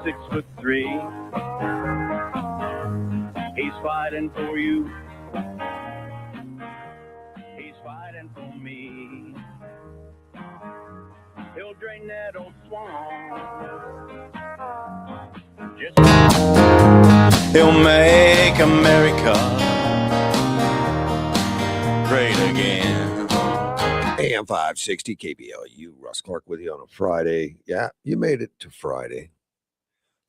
6'3". He's fighting for you. He's fighting for me. He'll drain that old swamp. He'll make America great again. AM 560 KBLU, Russ Clark with you on a Friday. Yeah, you made it to Friday.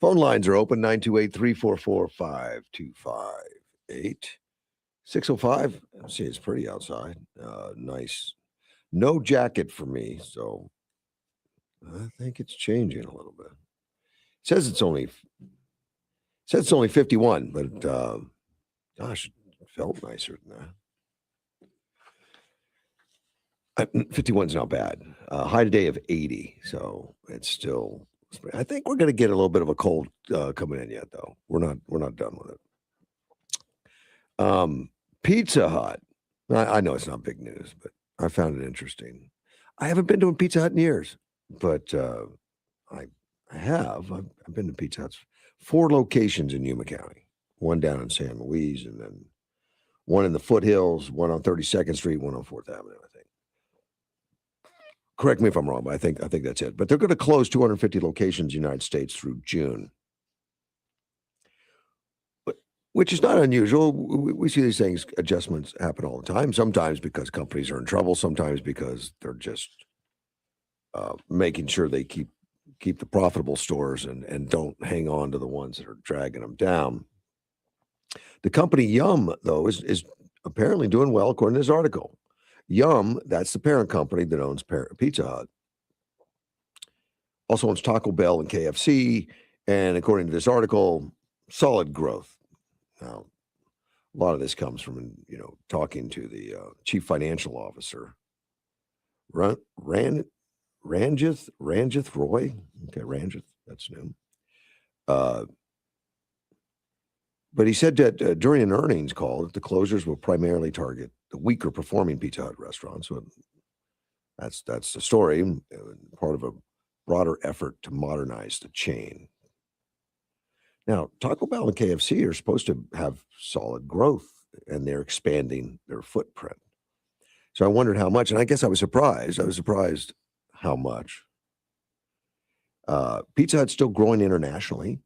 Phone lines are open, 928-344-5258. 605, see, it's pretty outside. Nice. No jacket for me, so I think it's changing a little bit. It says it's only 51, but gosh, it felt nicer than that. 51's not bad. High today of 80, so it's still. I think we're going to get a little bit of a cold coming in yet, though. We're not done with it. Pizza Hut. I know it's not big news, but I found it interesting. I haven't been to a Pizza Hut in years, but I have. I've been to Pizza Huts. 4 locations in Yuma County. One down in San Luis, and then one in the foothills, one on 32nd Street, one on 4th Avenue, I think. Correct me if I'm wrong, but I think that's it. But they're going to close 250 locations in the United States through June, which is not unusual. We see these things, adjustments happen all the time, sometimes because companies are in trouble, sometimes because they're just making sure they keep the profitable stores and don't hang on to the ones that are dragging them down. The company Yum, though, is apparently doing well, according to this article. Yum, that's the parent company that owns Pizza Hut. Also owns Taco Bell and KFC, and according to this article, solid growth. Now, a lot of this comes from, talking to the chief financial officer, Ranjith Roy. Okay, Ranjith, that's new. But he said that during an earnings call that the closures will primarily target the weaker performing Pizza Hut restaurants. So that's the story, part of a broader effort to modernize the chain. Now, Taco Bell and KFC are supposed to have solid growth, and they're expanding their footprint. So I wondered how much, and I guess I was surprised. I was surprised how much. Pizza Hut's still growing internationally.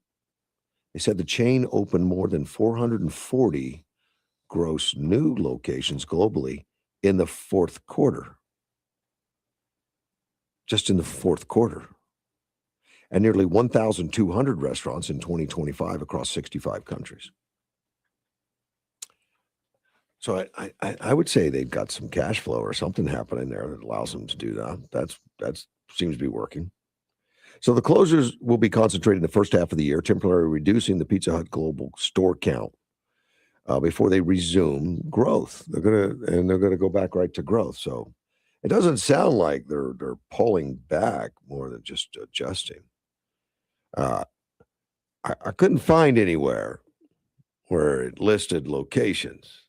They said the chain opened more than 440 gross new locations globally in the fourth quarter. Just in the fourth quarter. And nearly 1,200 restaurants in 2025 across 65 countries. So I would say they've got some cash flow or something happening there that allows them to do that. That seems to be working. So the closures will be concentrated in the first half of the year, temporarily reducing the Pizza Hut global store count before they resume growth. They're gonna go back right to growth. So it doesn't sound like they're pulling back more than just adjusting. I couldn't find anywhere where it listed locations.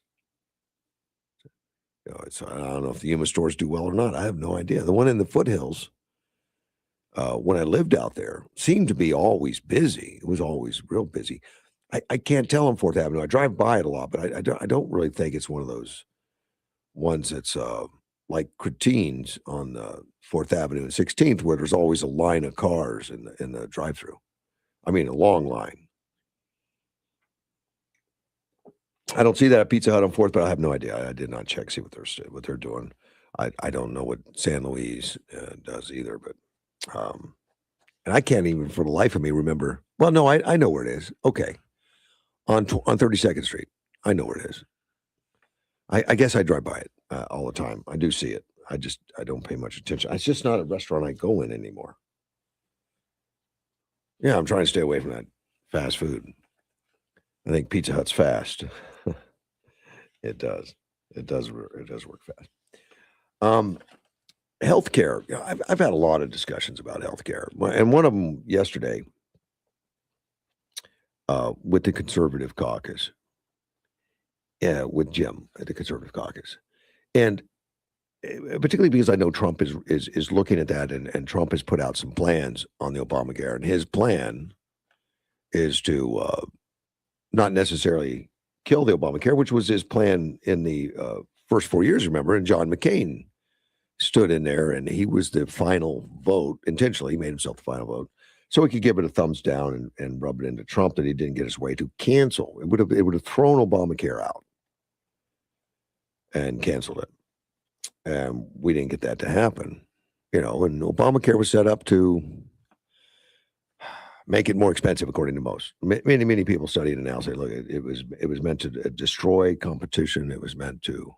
I don't know if the Yuma stores do well or not. I have no idea. The one in the foothills, when I lived out there, seemed to be always busy. It was always real busy. I can't tell on 4th Avenue. I drive by it a lot, but I don't really think it's one of those ones that's like Cretines on 4th Avenue and 16th, where there's always a line of cars in the drive-thru. I mean, a long line. I don't see that at Pizza Hut on 4th, but I have no idea. I did not check, see what they're doing. I don't know what San Luis does either, but and I can't even for the life of me remember. Well, no, I know where it is. Okay. On 32nd Street. I know where it is. I guess I drive by it all the time. I do see it. I don't pay much attention. It's just not a restaurant I go in anymore. Yeah, I'm trying to stay away from that fast food. I think Pizza Hut's fast. It does. It does work fast. Healthcare. I've had a lot of discussions about healthcare, and one of them yesterday with the Conservative Caucus. Yeah, with Jim at the Conservative Caucus, and particularly because I know Trump is looking at that, and Trump has put out some plans on the Obamacare, and his plan is to not necessarily kill the Obamacare, which was his plan in the first 4 years, remember, and John McCain stood in there and he was the final vote. Intentionally, he made himself the final vote so he could give it a thumbs down and rub it into Trump that he didn't get his way to cancel. It would have thrown Obamacare out and canceled it. And we didn't get that to happen, and Obamacare was set up to make it more expensive, according to most. Many people study it and now say, look, it was meant to destroy competition. It was meant to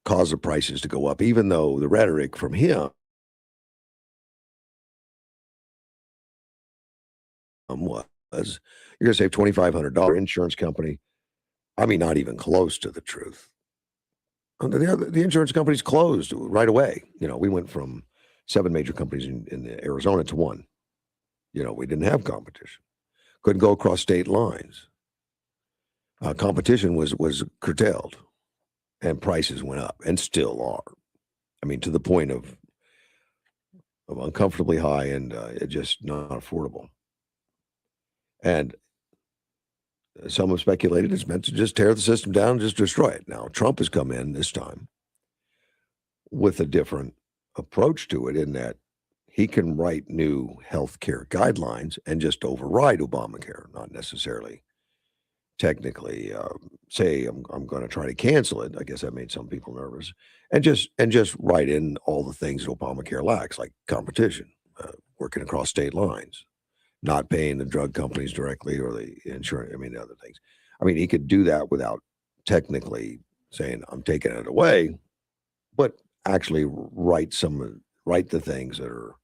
cause the prices to go up, even though the rhetoric from him was, you're going to save $2,500 insurance company. I mean, not even close to the truth. The insurance companies closed right away. We went from 7 major companies in Arizona to 1. We didn't have competition. Couldn't go across state lines. Competition was curtailed, and prices went up, and still are. I mean, to the point of uncomfortably high and just not affordable. And some have speculated it's meant to just tear the system down and just destroy it. Now, Trump has come in this time with a different approach to it, in that he can write new health care guidelines and just override Obamacare, not necessarily technically say I'm going to try to cancel it. I guess that made some people nervous, and just write in all the things that Obamacare lacks, like competition, working across state lines, not paying the drug companies directly or the insurance. I mean, other things. I mean, he could do that without technically saying I'm taking it away, but actually write the things that are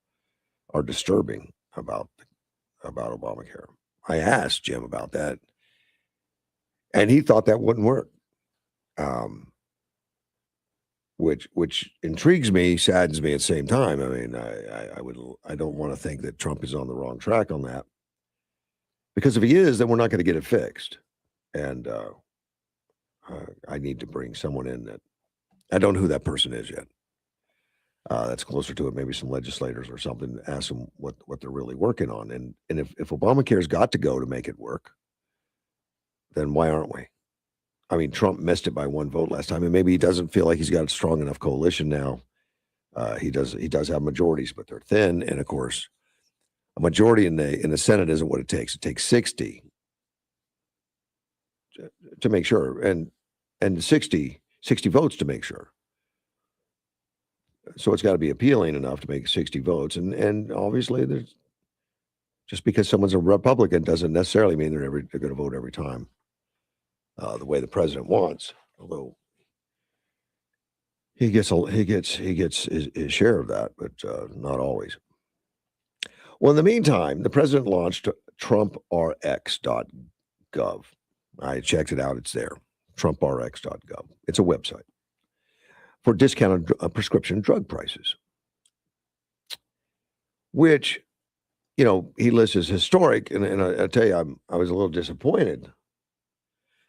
disturbing about Obamacare. I asked Jim about that, and he thought that wouldn't work, which intrigues me, saddens me at the same time. I mean, I don't want to think that Trump is on the wrong track on that, because if he is, then we're not going to get it fixed. And I need to bring someone in that I don't know who that person is yet. That's closer to it, maybe some legislators or something. Ask them what they're really working on, and if Obamacare's got to go to make it work, then why aren't we? I mean, Trump missed it by 1 vote last time, and maybe he doesn't feel like he's got a strong enough coalition now. He does have majorities, but they're thin, and of course, a majority in the Senate isn't what it takes. It takes 60 to make sure, and 60 votes to make sure. So it's got to be appealing enough to make 60 votes, and obviously, there's just because someone's a Republican doesn't necessarily mean they're going to vote every time the way the president wants. Although he gets his share of that, but not always. Well, in the meantime, the president launched TrumpRx.gov. I checked it out; it's there, TrumpRx.gov. It's a website for discounted prescription drug prices, which, he lists as historic. And I tell you, I was a little disappointed.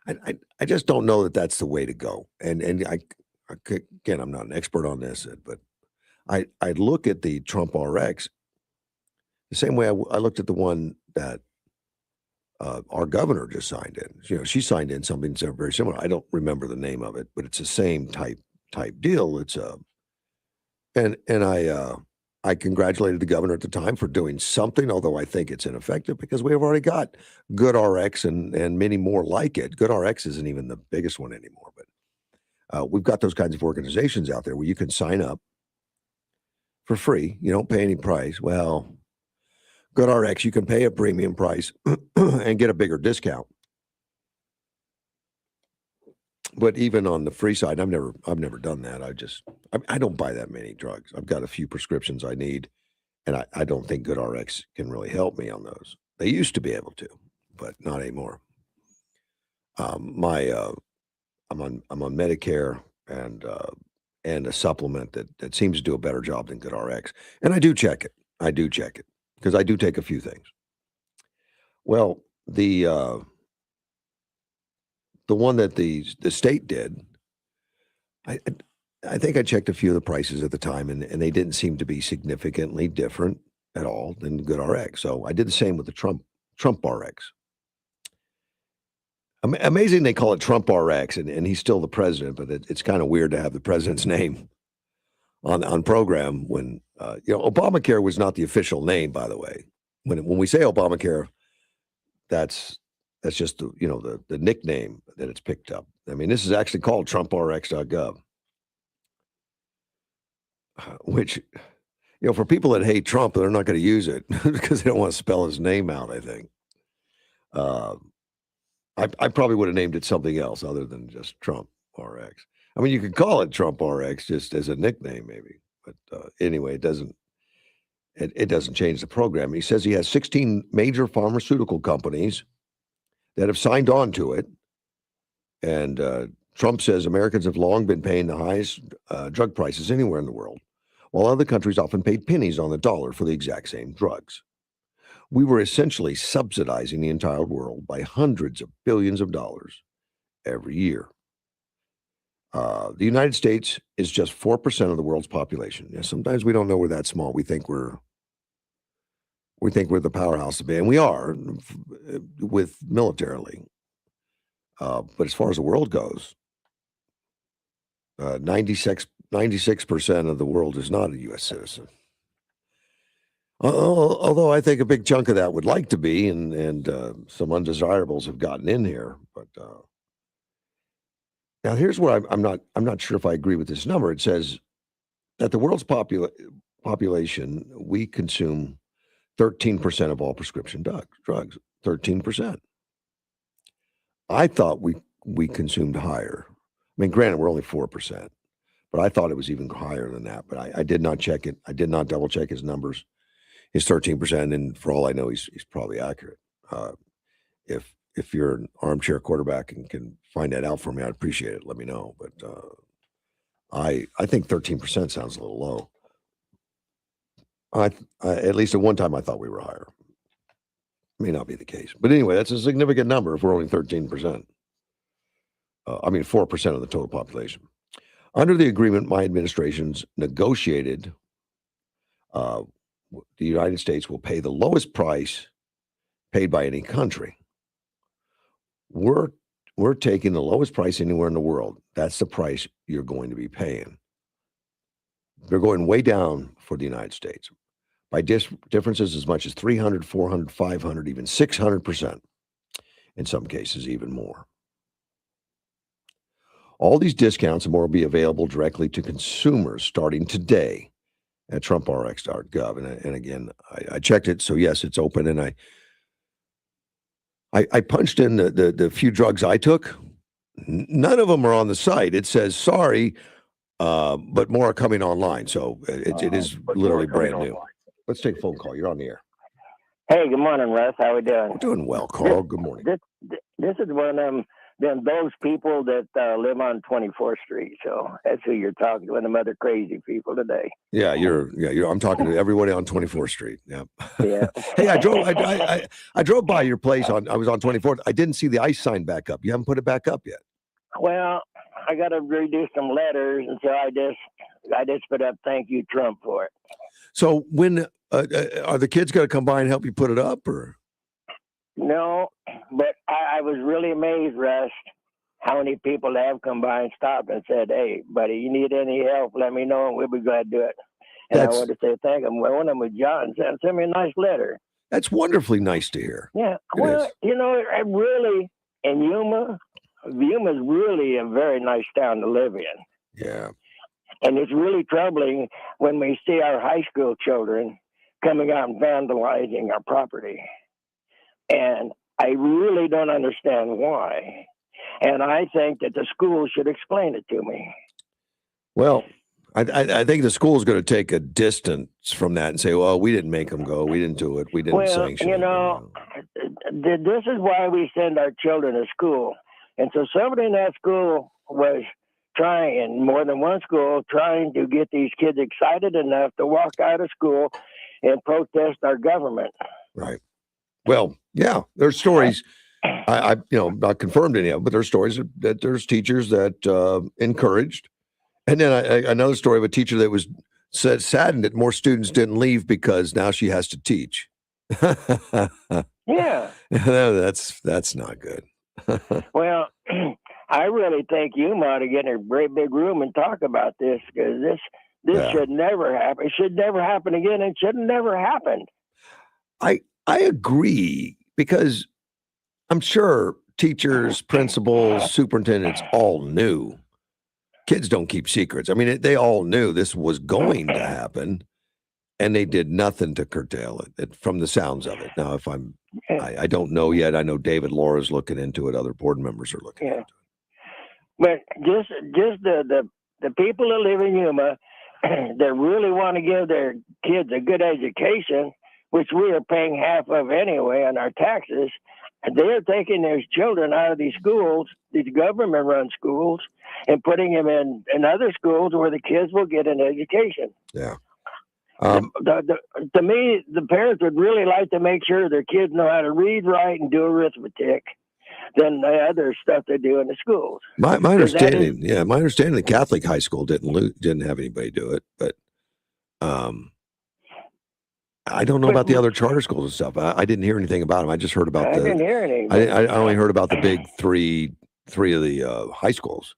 I just don't know that that's the way to go. And again, I'm not an expert on this, but I look at the Trump RX the same way I looked at the one that our governor just signed in. She signed in something very similar. I don't remember the name of it, but it's the same type deal. It's and I congratulated the governor at the time for doing something, although I think it's ineffective because we have already got Good RX and many more like it. Good RX isn't even the biggest one anymore, but we've got those kinds of organizations out there where you can sign up for free. You don't pay any price. Well, Good RX, you can pay a premium price and get a bigger discount. But even on the free side, I've never done that. I don't buy that many drugs. I've got a few prescriptions I need, and I don't think Good RX can really help me on those. They used to be able to, but not anymore. I'm on Medicare and a supplement that seems to do a better job than Good RX, and I do check it. Because I do take a few things. Well, the one that the state did, I think I checked a few of the prices at the time, and they didn't seem to be significantly different at all than good RX. So I did the same with the Trump RX. Amazing they call it Trump RX, and he's still the president, but it's kind of weird to have the president's name on program when Obamacare was not the official name, by the way. When we say Obamacare, that's just the nickname that it's picked up. I mean, this is actually called TrumpRx.gov, which for people that hate Trump, they're not going to use it because they don't want to spell his name out. I think. I probably would have named it something else other than just Trump RX. I mean, you could call it Trump RX just as a nickname, maybe. But anyway, it doesn't change the program. He says he has 16 major pharmaceutical companies that have signed on to it. And Trump says Americans have long been paying the highest drug prices anywhere in the world, while other countries often paid pennies on the dollar for the exact same drugs. We were essentially subsidizing the entire world by hundreds of billions of dollars every year. The United States is just 4% of the world's population. Yeah, sometimes we don't know we're that small. We think we're the powerhouse to be, and we are with militarily. But as far as the world goes, 96% of the world is not a U.S. citizen. Although I think a big chunk of that would like to be, and some undesirables have gotten in here. But now here's what I'm not sure if I agree with this number. It says that the world's population, we consume 13% of all prescription drugs. 13%. I thought we consumed higher. I mean, granted, we're only 4%, but I thought it was even higher than that. But I did not check it. I did not double check his numbers. His 13%, and for all I know, he's probably accurate. If you're an armchair quarterback and can find that out for me, I'd appreciate it. Let me know. But I think 13% sounds a little low. At least at one time, I thought we were higher. May not be the case, but anyway, that's a significant number if we're only 13%. 4% of the total population. Under the agreement, my administration's negotiated. The United States will pay the lowest price paid by any country. We're taking the lowest price anywhere in the world. That's the price you're going to be paying. They're going way down for the United States by differences as much as 300, 400, 500, even 600%. In some cases, even more. All these discounts and more will be available directly to consumers starting today at TrumpRx.gov. And again, I checked it. So yes, it's open. And I punched in the few drugs I took. None of them are on the site. It says, sorry, but more are coming online. So it is literally brand new. Let's take a phone call. You're on the air. Hey, good morning, Russ. How we doing? We're doing well, Carl. Good morning. This is one of those people that live on 24th Street. So that's who you're talking to, one of them other crazy people today. Yeah, I'm talking to everybody on 24th Street. Yeah. Yeah. Hey, I drove by your place I was on 24th. I didn't see the ICE sign back up. You haven't put it back up yet. Well, I got to redo some letters, and so I just put up "Thank you, Trump" for it. So when are the kids going to come by and help you put it up, or? No, but I was really amazed, Russ, how many people have come by and stopped and said, "Hey, buddy, you need any help? Let me know, and we'll be glad to do it." And I want to say thank him. One of them was John. Sent me a nice letter. That's wonderfully nice to hear. Yeah. Well, it really, in Yuma is really a very nice town to live in. Yeah. And it's really troubling when we see our high school children coming out and vandalizing our property. And I really don't understand why. And I think that the school should explain it to me. Well, I think the school is going to take a distance from that and say, well, we didn't make them go. We didn't do it. We didn't sanction it. This is why we send our children to school. And so somebody in that school was trying, more than one school, trying to get these kids excited enough to walk out of school and protest our government. Right. Well, yeah, there's stories. I not confirmed any of them, but there's stories that there's teachers that encouraged. And then another story of a teacher that was said saddened that more students didn't leave because now she has to teach. Yeah. That's not good. Well, I really think you ought to get in a great big room and talk about this, because this Yeah. should never happen. It should never happen again. It should never happen. I agree, because I'm sure teachers, principals, superintendents all knew. Kids don't keep secrets. I mean, they all knew this was going to happen, and they did nothing to curtail it from the sounds of it. Now, if I don't know yet. I know David Laura's looking into it. Other board members are looking into it. But just the people that live in Yuma that really want to give their kids a good education, which we are paying half of anyway on our taxes, they're taking their children out of these schools, these government-run schools, and putting them in other schools where the kids will get an education. Yeah. To me, the parents would really like to make sure their kids know how to read, write, and do arithmetic than the other stuff they do in the schools. My understanding, my understanding, the Catholic high school didn't have anybody do it, but I don't know about the other charter schools and stuff. I didn't hear anything about them. I just heard about I didn't hear anything. I only heard about the big three of the high schools,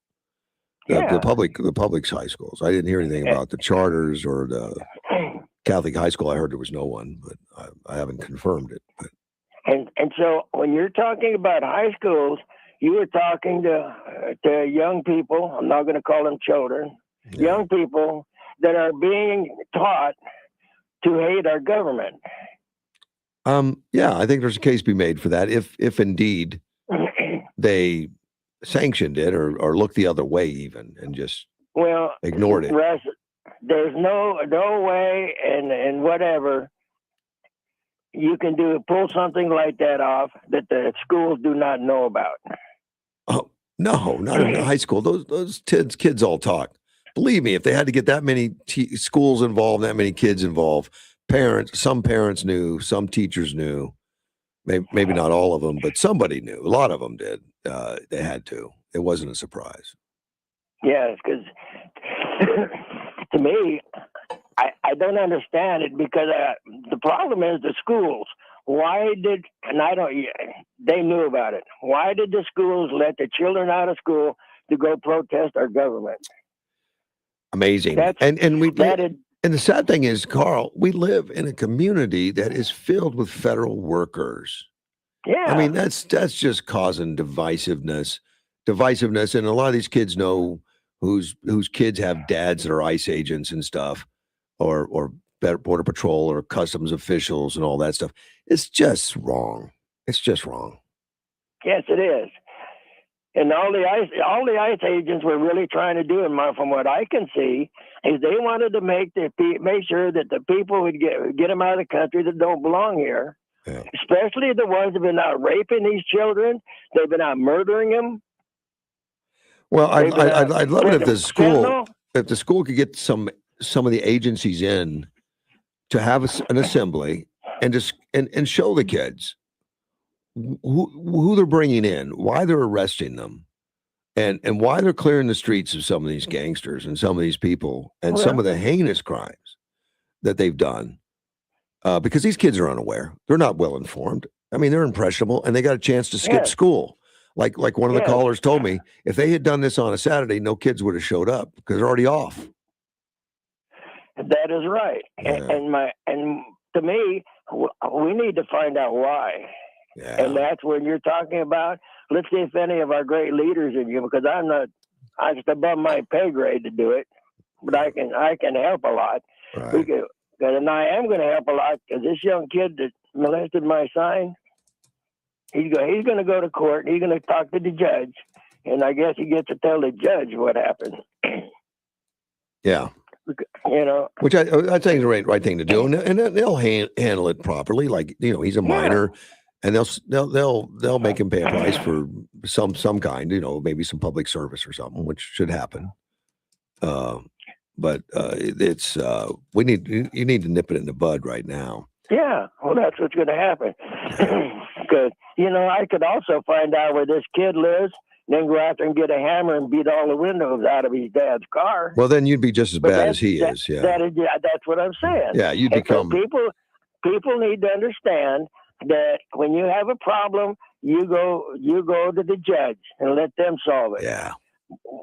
the public's high schools. I didn't hear anything about the charters or the Catholic high school. I heard there was no one, but I haven't confirmed it. But. And so when you're talking about high schools, you were talking to young people. I'm not going to call them children. Yeah. Young people that are being taught to hate our government. Yeah, I think there's a case to be made for that. If indeed they sanctioned it or looked the other way even and just ignored it. Russ, there's no way and whatever you can pull something like that off that the schools do not know about. Oh, no, not in high school. Those kids all talk. Believe me, if they had to get that many schools involved, that many kids involved, some parents knew, some teachers knew, maybe not all of them, but somebody knew. A lot of them did. They had to. It wasn't a surprise. Yes, because to me, I don't understand it, because the problem is the schools. They knew about it. Why did the schools let the children out of school to go protest our government? Amazing. And the sad thing is, Carl, we live in a community that is filled with federal workers. Yeah. I mean, that's just causing divisiveness, and a lot of these kids know whose kids have dads that are ICE agents and stuff, or Border Patrol or customs officials and all that stuff. It's just wrong. It's just wrong. Yes, it is. And all the ICE agents were really trying to do, from what I can see, is they wanted to make sure that the people would get them out of the country that don't belong here. Yeah. Especially the ones that have been out raping these children. They've been out murdering them. Well, I'd love it if the school could get some of the agencies in to have an assembly and show the kids who they're bringing in, why they're arresting them, and why they're clearing the streets of some of these gangsters and some of these people and some of the heinous crimes that they've done. Because these kids are unaware. They're not well informed. I mean, they're impressionable, and they got a chance to skip school. Like one of the callers told me, if they had done this on a Saturday, no kids would have showed up because they're already off. That is right. Yeah. And to me, we need to find out why. Yeah. And that's when you're talking about, let's see if any of our great leaders in you, because I'm just above my pay grade to do it, but I can help a lot. Right. And I am going to help a lot, because this young kid that molested my son, he's going to go to court, and he's going to talk to the judge, and I guess he gets to tell the judge what happened. Yeah. You know, which I think is the right thing to do, and they'll handle it properly. Like, he's a minor, and they'll make him pay a price for some kind, maybe some public service or something, which should happen. But it's you need to nip it in the bud right now. Yeah, well, that's what's going to happen. Because I could also find out where this kid lives, then go out there and get a hammer and beat all the windows out of his dad's car. Well, then you'd be just as But bad as he that- is. Yeah. That's what I'm saying. Yeah. You'd And so become. people need to understand that when you have a problem, you go to the judge and let them solve it. Yeah.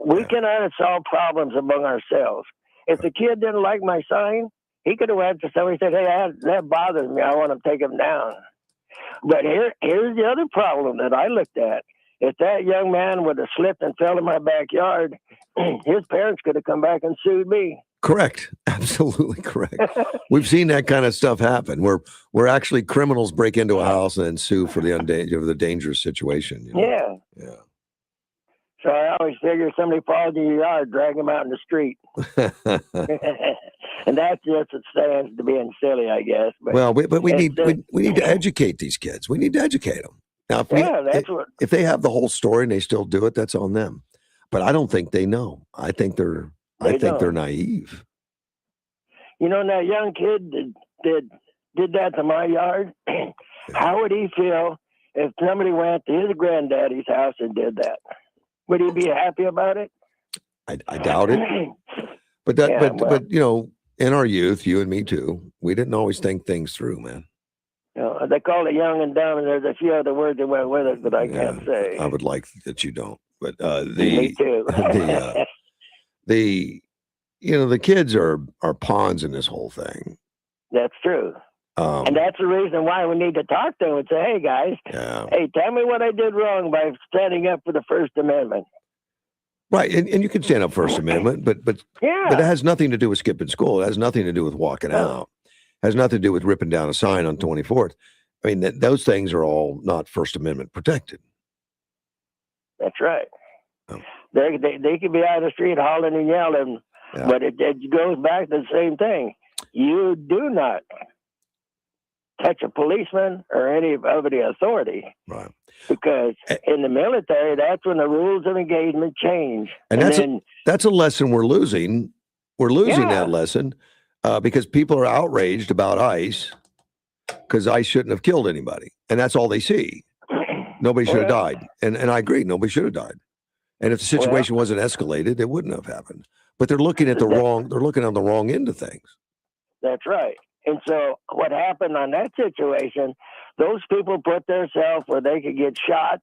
We cannot solve problems among ourselves. If the kid didn't like my sign, he could have went to somebody and said, "Hey, that bothers me. I want to take him down." But here's the other problem that I looked at. If that young man would have slipped and fell in my backyard, his parents could have come back and sued me. Correct. Absolutely correct. We've seen that kind of stuff happen where actually criminals break into a house and then sue for the dangerous situation. You know? Yeah. Yeah. So I always figure somebody falls in your yard, drag them out in the street. And that's just it stands to being silly, I guess. But Well, we need to it's, educate these kids. We need to educate them. Now, if they have the whole story and they still do it, that's on them. But I don't think they know. I think they're naive. You know, that young kid did that to my yard. How would he feel if somebody went to his granddaddy's house and did that? Would he be happy about it? I doubt it. But you know, in our youth, you and me too, we didn't always think things through, man. You know, they call it young and dumb, and there's a few other words that went with it, but I can't say. I would like that you don't. But Me too. the kids are pawns in this whole thing. That's true. And that's the reason why we need to talk to them and say, "Hey, guys, hey, tell me what I did wrong by standing up for the First Amendment." Right, and you can stand up First Amendment, but it has nothing to do with skipping school. It has nothing to do with walking out. It has nothing to do with ripping down a sign on 24th. I mean, those things are all not First Amendment protected. That's right. Oh. They could be out of the street hollering and yelling, but it goes back to the same thing. You do not touch a policeman or any of the authority. Right. Because in the military, that's when the rules of engagement change. And that's a lesson we're losing. We're losing that lesson because people are outraged about ICE because ICE shouldn't have killed anybody. And that's all they see. Nobody should have died. And I agree, nobody should have died. And if the situation wasn't escalated, it wouldn't have happened. But they're looking at on the wrong end of things. That's right. And so what happened on that situation, those people put themselves where they could get shot.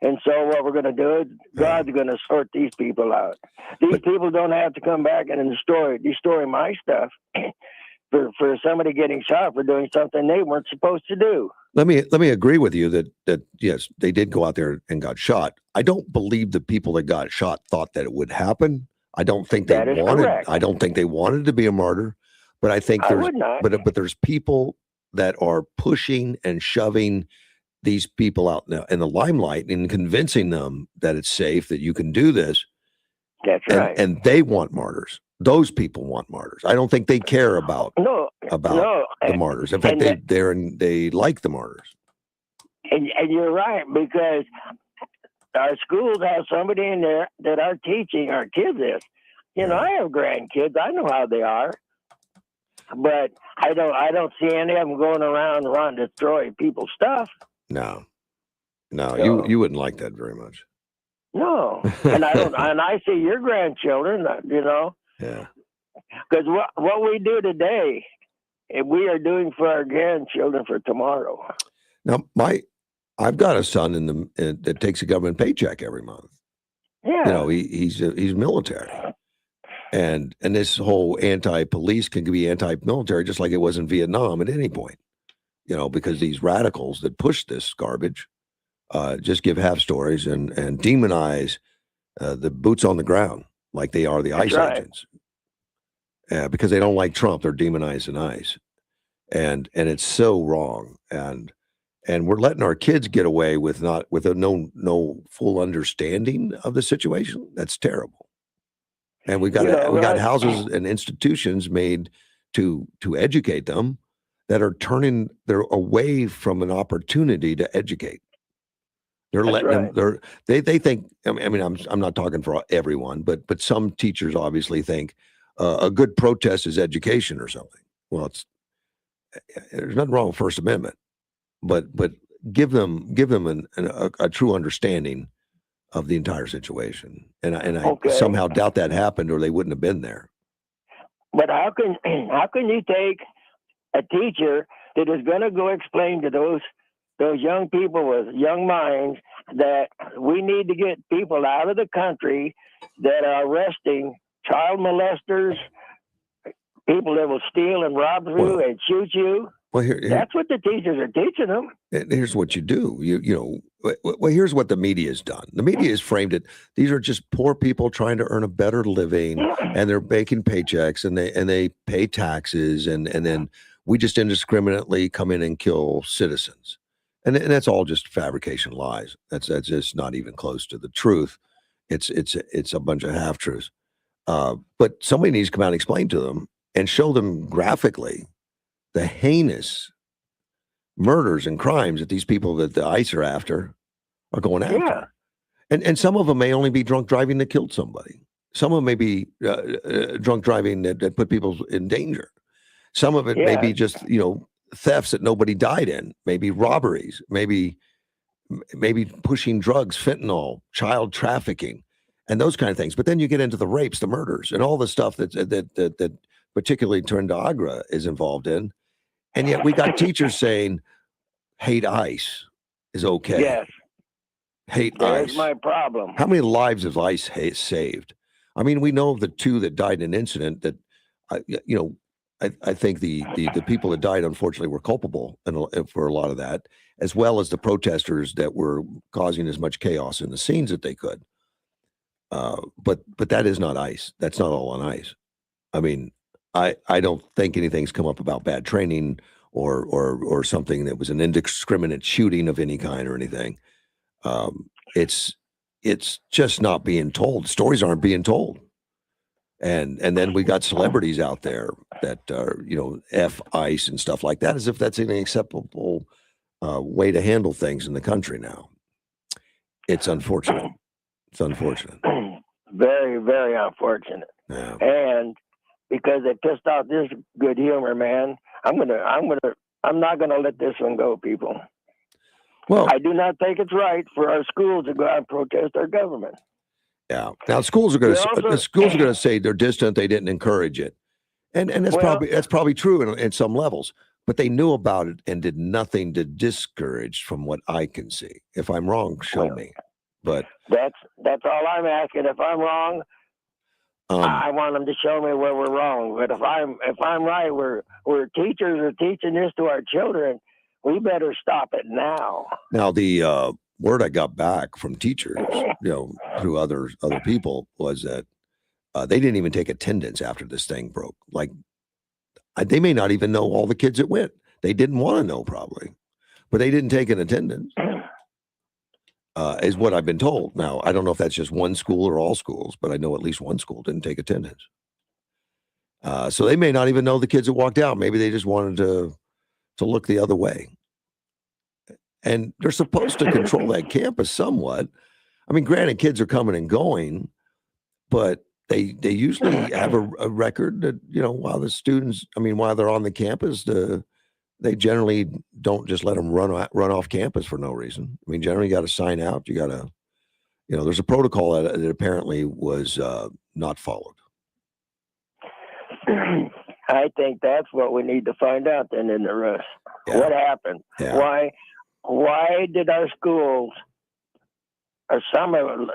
And so what we're going to do is God's going to sort these people out. These people don't have to come back and destroy my stuff for somebody getting shot for doing something they weren't supposed to do. Let me agree with you that yes, they did go out there and got shot. I don't believe the people that got shot thought that it would happen. I don't think they wanted to be a martyr. But I think but there's people that are pushing and shoving these people out in the limelight and convincing them that it's safe, that you can do this. That's right. And they want martyrs. Those people want martyrs. I don't think they care about the martyrs. In fact, they like the martyrs. And you're right, because our schools have somebody in there that are teaching our kids this. You know, I have grandkids. I know how they are. But I don't see any of them going around wanting to destroy people's stuff. No, you wouldn't like that very much. No, and I see your grandchildren. You know, because what we do today, we are doing for our grandchildren for tomorrow. Now, I've got a son that takes a government paycheck every month. Yeah, you know, he's military. And this whole anti-police can be anti-military, just like it was in Vietnam at any point, you know, because these radicals that push this garbage just give half stories and demonize the boots on the ground like they are the ICE agents. Because they don't like Trump, they're demonizing ICE, and it's so wrong. And we're letting our kids get away with no full understanding of the situation. That's terrible. And we got houses and institutions made to educate them that are turning away from an opportunity to educate. They're letting them. They think. I mean, I'm not talking for everyone, but some teachers obviously think a good protest is education or something. Well, there's nothing wrong with First Amendment, but give them a true understanding of the entire situation. And I Okay. somehow doubt that happened, or they wouldn't have been there. But how can you take a teacher that is going to go explain to those young people with young minds that we need to get people out of the country that are arresting child molesters, people that will steal and rob you and shoot you? Well, That's what the teachers are teaching them. here's what you do. Well, here's what the media has done. The media has framed it. These are just poor people trying to earn a better living, and they're making paychecks, and they pay taxes, and then we just indiscriminately come in and kill citizens, and that's all just fabrication lies. That's just not even close to the truth. It's a bunch of half truths. But somebody needs to come out and explain to them and show them graphically the heinous murders and crimes that these people that the ICE are after are going after. Yeah. And some of them may only be drunk driving that killed somebody. Some of them may be drunk driving that put people in danger. Some of it may be just, thefts that nobody died in, maybe robberies, maybe pushing drugs, fentanyl, child trafficking, and those kind of things. But then you get into the rapes, the murders, and all the stuff that particularly Agra is involved in. And yet we got teachers saying, hate ICE is okay. Yes. Hate There's ICE. my problem. How many lives has ICE saved? I mean, we know of the 2 that died in an incident that, I think the people that died, unfortunately, were culpable for a lot of that, as well as the protesters that were causing as much chaos in the scenes that they could. But that is not ICE. That's not all on ICE. I mean, I don't think anything's come up about bad training or something that was an indiscriminate shooting of any kind or anything. It's just not being told. Stories aren't being told. And then we got celebrities out there that are, F ICE and stuff like that, as if that's an acceptable way to handle things in the country now. It's unfortunate. It's unfortunate. Very, very unfortunate. Yeah. And because they pissed off this good humor, man, I'm not gonna let this one go, people. Well, I do not think it's right for our schools to go out and protest our government. Yeah. Now schools are going to say they're distant. They didn't encourage it, and that's probably true in some levels. But they knew about it and did nothing to discourage, from what I can see. If I'm wrong, show me. But that's all I'm asking. If I'm wrong, I want them to show me where we're wrong. But if I'm right, we're teachers are teaching this to our children. We better stop it now. Now the word I got back from teachers, through other people, was that they didn't even take attendance after this thing broke. Like, they may not even know all the kids that went. They didn't want to know, probably, but they didn't take an attendance, is what I've been told. Now, I don't know if that's just one school or all schools, but I know at least one school didn't take attendance. So they may not even know the kids that walked out. Maybe they just wanted to look the other way. And they're supposed to control that campus somewhat. I mean, granted, kids are coming and going, but they usually have a record that, while they're on the campus, they generally don't just let them run off campus for no reason. I mean, generally, you got to sign out. You got to, there's a protocol that apparently was not followed. I think that's what we need to find out then in the Russ. Yeah. What happened? Yeah. Why did our schools, or some of them,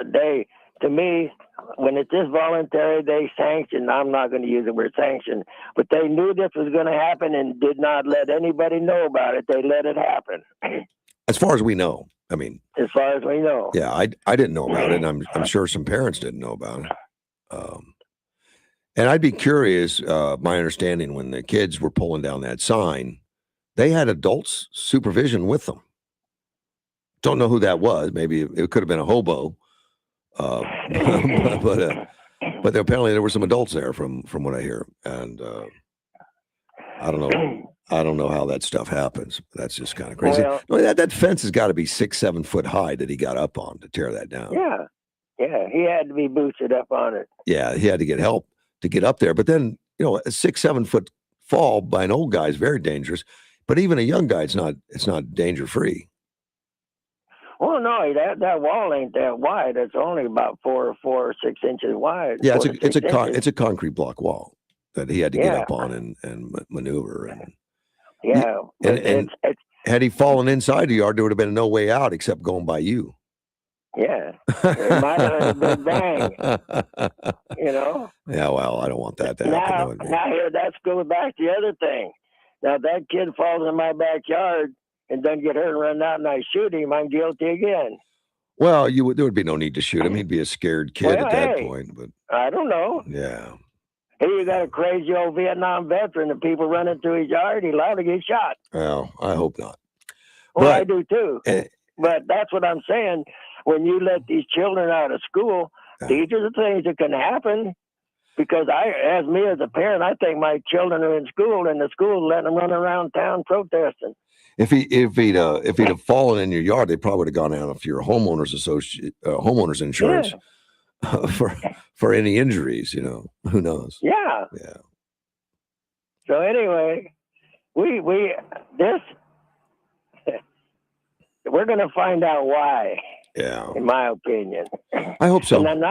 to me, when it's just voluntary, they sanction. I'm not going to use the word sanction, but they knew this was going to happen and did not let anybody know about it. They let it happen. As far as we know. I mean, as far as we know. Yeah, I didn't know about it, and I'm sure some parents didn't know about it. And I'd be curious, my understanding, when the kids were pulling down that sign, they had adults supervision with them. Don't know who that was. Maybe it could have been a hobo. But apparently there were some adults there from what I hear. And I don't know how that stuff happens. That's just kind of crazy. Well, that fence has got to be 6-7 foot high that he got up on to tear that down. Yeah. He had to be boosted up on it. Yeah, he had to get help to get up there. But then, a 6-7 foot fall by an old guy is very dangerous. But even a young guy, it's not danger free. Well, no, that wall ain't that wide. It's only about 4 or 6 inches wide. Yeah, 4 to 6 inches. it's a concrete block wall that he had to get Yeah. up on and maneuver. And Yeah, but and it's had he fallen inside the yard, there would have been no way out except going by you. yeah. It might have been a big bang, you know. Yeah, well, I don't want that to happen. Now here, that goes back to the other thing. Now if that kid falls in my backyard and doesn't get hurt and run out and I shoot him, I'm guilty again. Well, there would be no need to shoot him. He'd be a scared kid at that point. But I don't know. yeah. Here you got a crazy old Vietnam veteran and people running through his yard. He's allowed to get shot. Well, I hope not. Well, But- I do too. But that's what I'm saying. When you let these children out of school, these are the things that can happen. Because as a parent, I think my children are in school and the school letting them run around town protesting. If he'd have fallen in your yard, they probably would have gone out for your homeowners insurance for any injuries. You know, who knows? Yeah. Yeah. So anyway, we're going to find out why. Yeah. In my opinion. I hope so. And I'm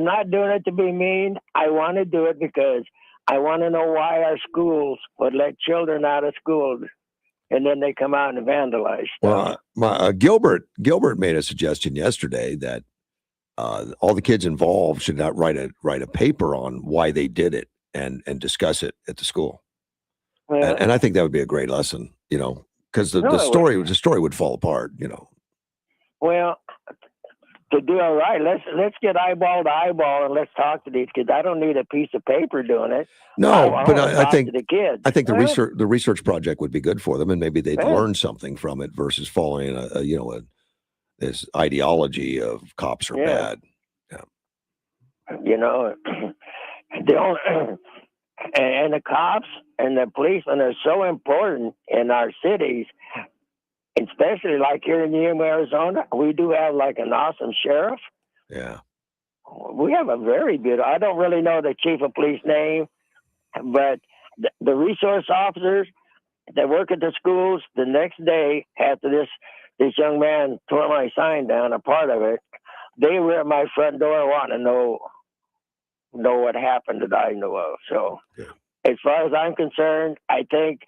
not doing it to be mean. I want to do it because I want to know why our schools would let children out of school and then they come out and vandalize stuff. Well, Gilbert made a suggestion yesterday that all the kids involved should not write a paper on why they did it and discuss it at the school. Well, And I think that would be a great lesson, you know, because the story would fall apart, you know. Well, to do it right, let's get eyeball to eyeball and let's talk to these kids. I don't need a piece of paper doing it. No, but I think to the kids. I think the research project would be good for them, and maybe they'd learn something from it versus following this ideology of cops are bad. Yeah. You know, and the cops and the policemen are so important in our cities. Especially like here in Yuma, Arizona, we do have like an awesome sheriff. Yeah. We have a very beautiful, I don't really know the chief of police name, but the resource officers that work at the schools the next day after this young man tore my sign down, a part of it, they were at my front door wanting to know what happened that I know of. So as far as I'm concerned, I think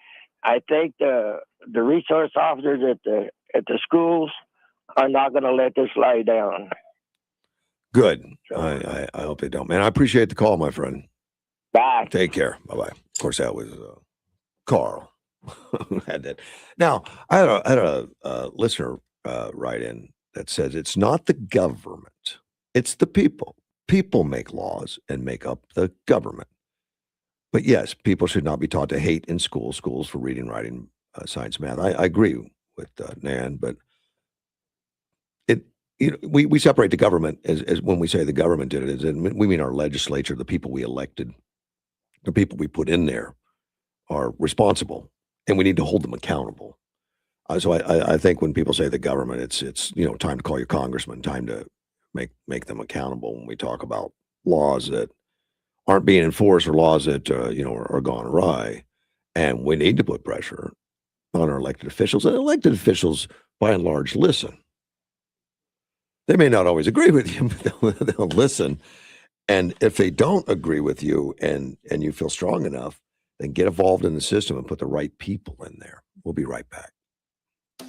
the resource officers at the schools are not going to let this lie down. Good. I hope they don't, man. I appreciate the call, my friend. Bye. Take care. Bye-bye. Of course, that was Carl who had that. Now, I had a listener write in that says it's not the government, it's the people. People make laws and make up the government. But yes, people should not be taught to hate in schools for reading, writing, science, math. I agree with Nan, but we separate the government as when we say the government did it, we mean our legislature, the people we elected, the people we put in there are responsible, and we need to hold them accountable. So I think when people say the government, it's time to call your congressman, time to make them accountable when we talk about laws that aren't being enforced or laws that are gone awry, and we need to put pressure on our elected officials. And elected officials, by and large, listen. They may not always agree with you, but they'll listen. And if they don't agree with you, and you feel strong enough, then get involved in the system and put the right people in there. We'll be right back.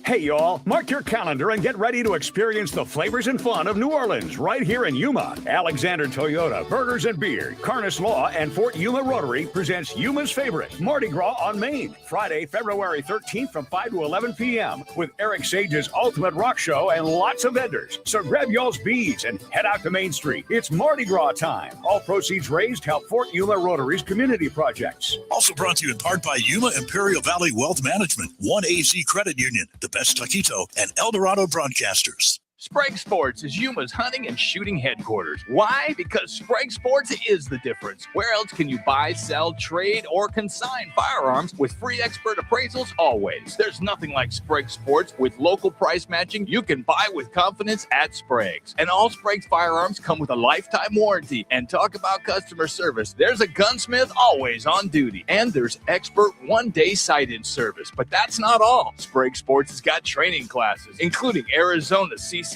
Hey, y'all, mark your calendar and get ready to experience the flavors and fun of New Orleans right here in Yuma. Alexander Toyota, Burgers and Beer, Carnes Law, and Fort Yuma Rotary presents Yuma's favorite, Mardi Gras on Main, Friday, February 13th from 5 to 11 p.m. with Eric Sage's Ultimate Rock Show and lots of vendors. So grab y'all's beads and head out to Main Street. It's Mardi Gras time. All proceeds raised help Fort Yuma Rotary's community projects. Also brought to you in part by Yuma Imperial Valley Wealth Management, One AC Credit Union, the Best Taquito, and El Dorado Broadcasters. Sprague Sports is Yuma's hunting and shooting headquarters. Why? Because Sprague Sports is the difference. Where else can you buy, sell, trade, or consign firearms with free expert appraisals always? There's nothing like Sprague Sports. With local price matching, you can buy with confidence at Sprague's. And all Sprague's firearms come with a lifetime warranty. And talk about customer service. There's a gunsmith always on duty. And there's expert one-day sight-in service. But that's not all. Sprague Sports has got training classes, including Arizona CCW,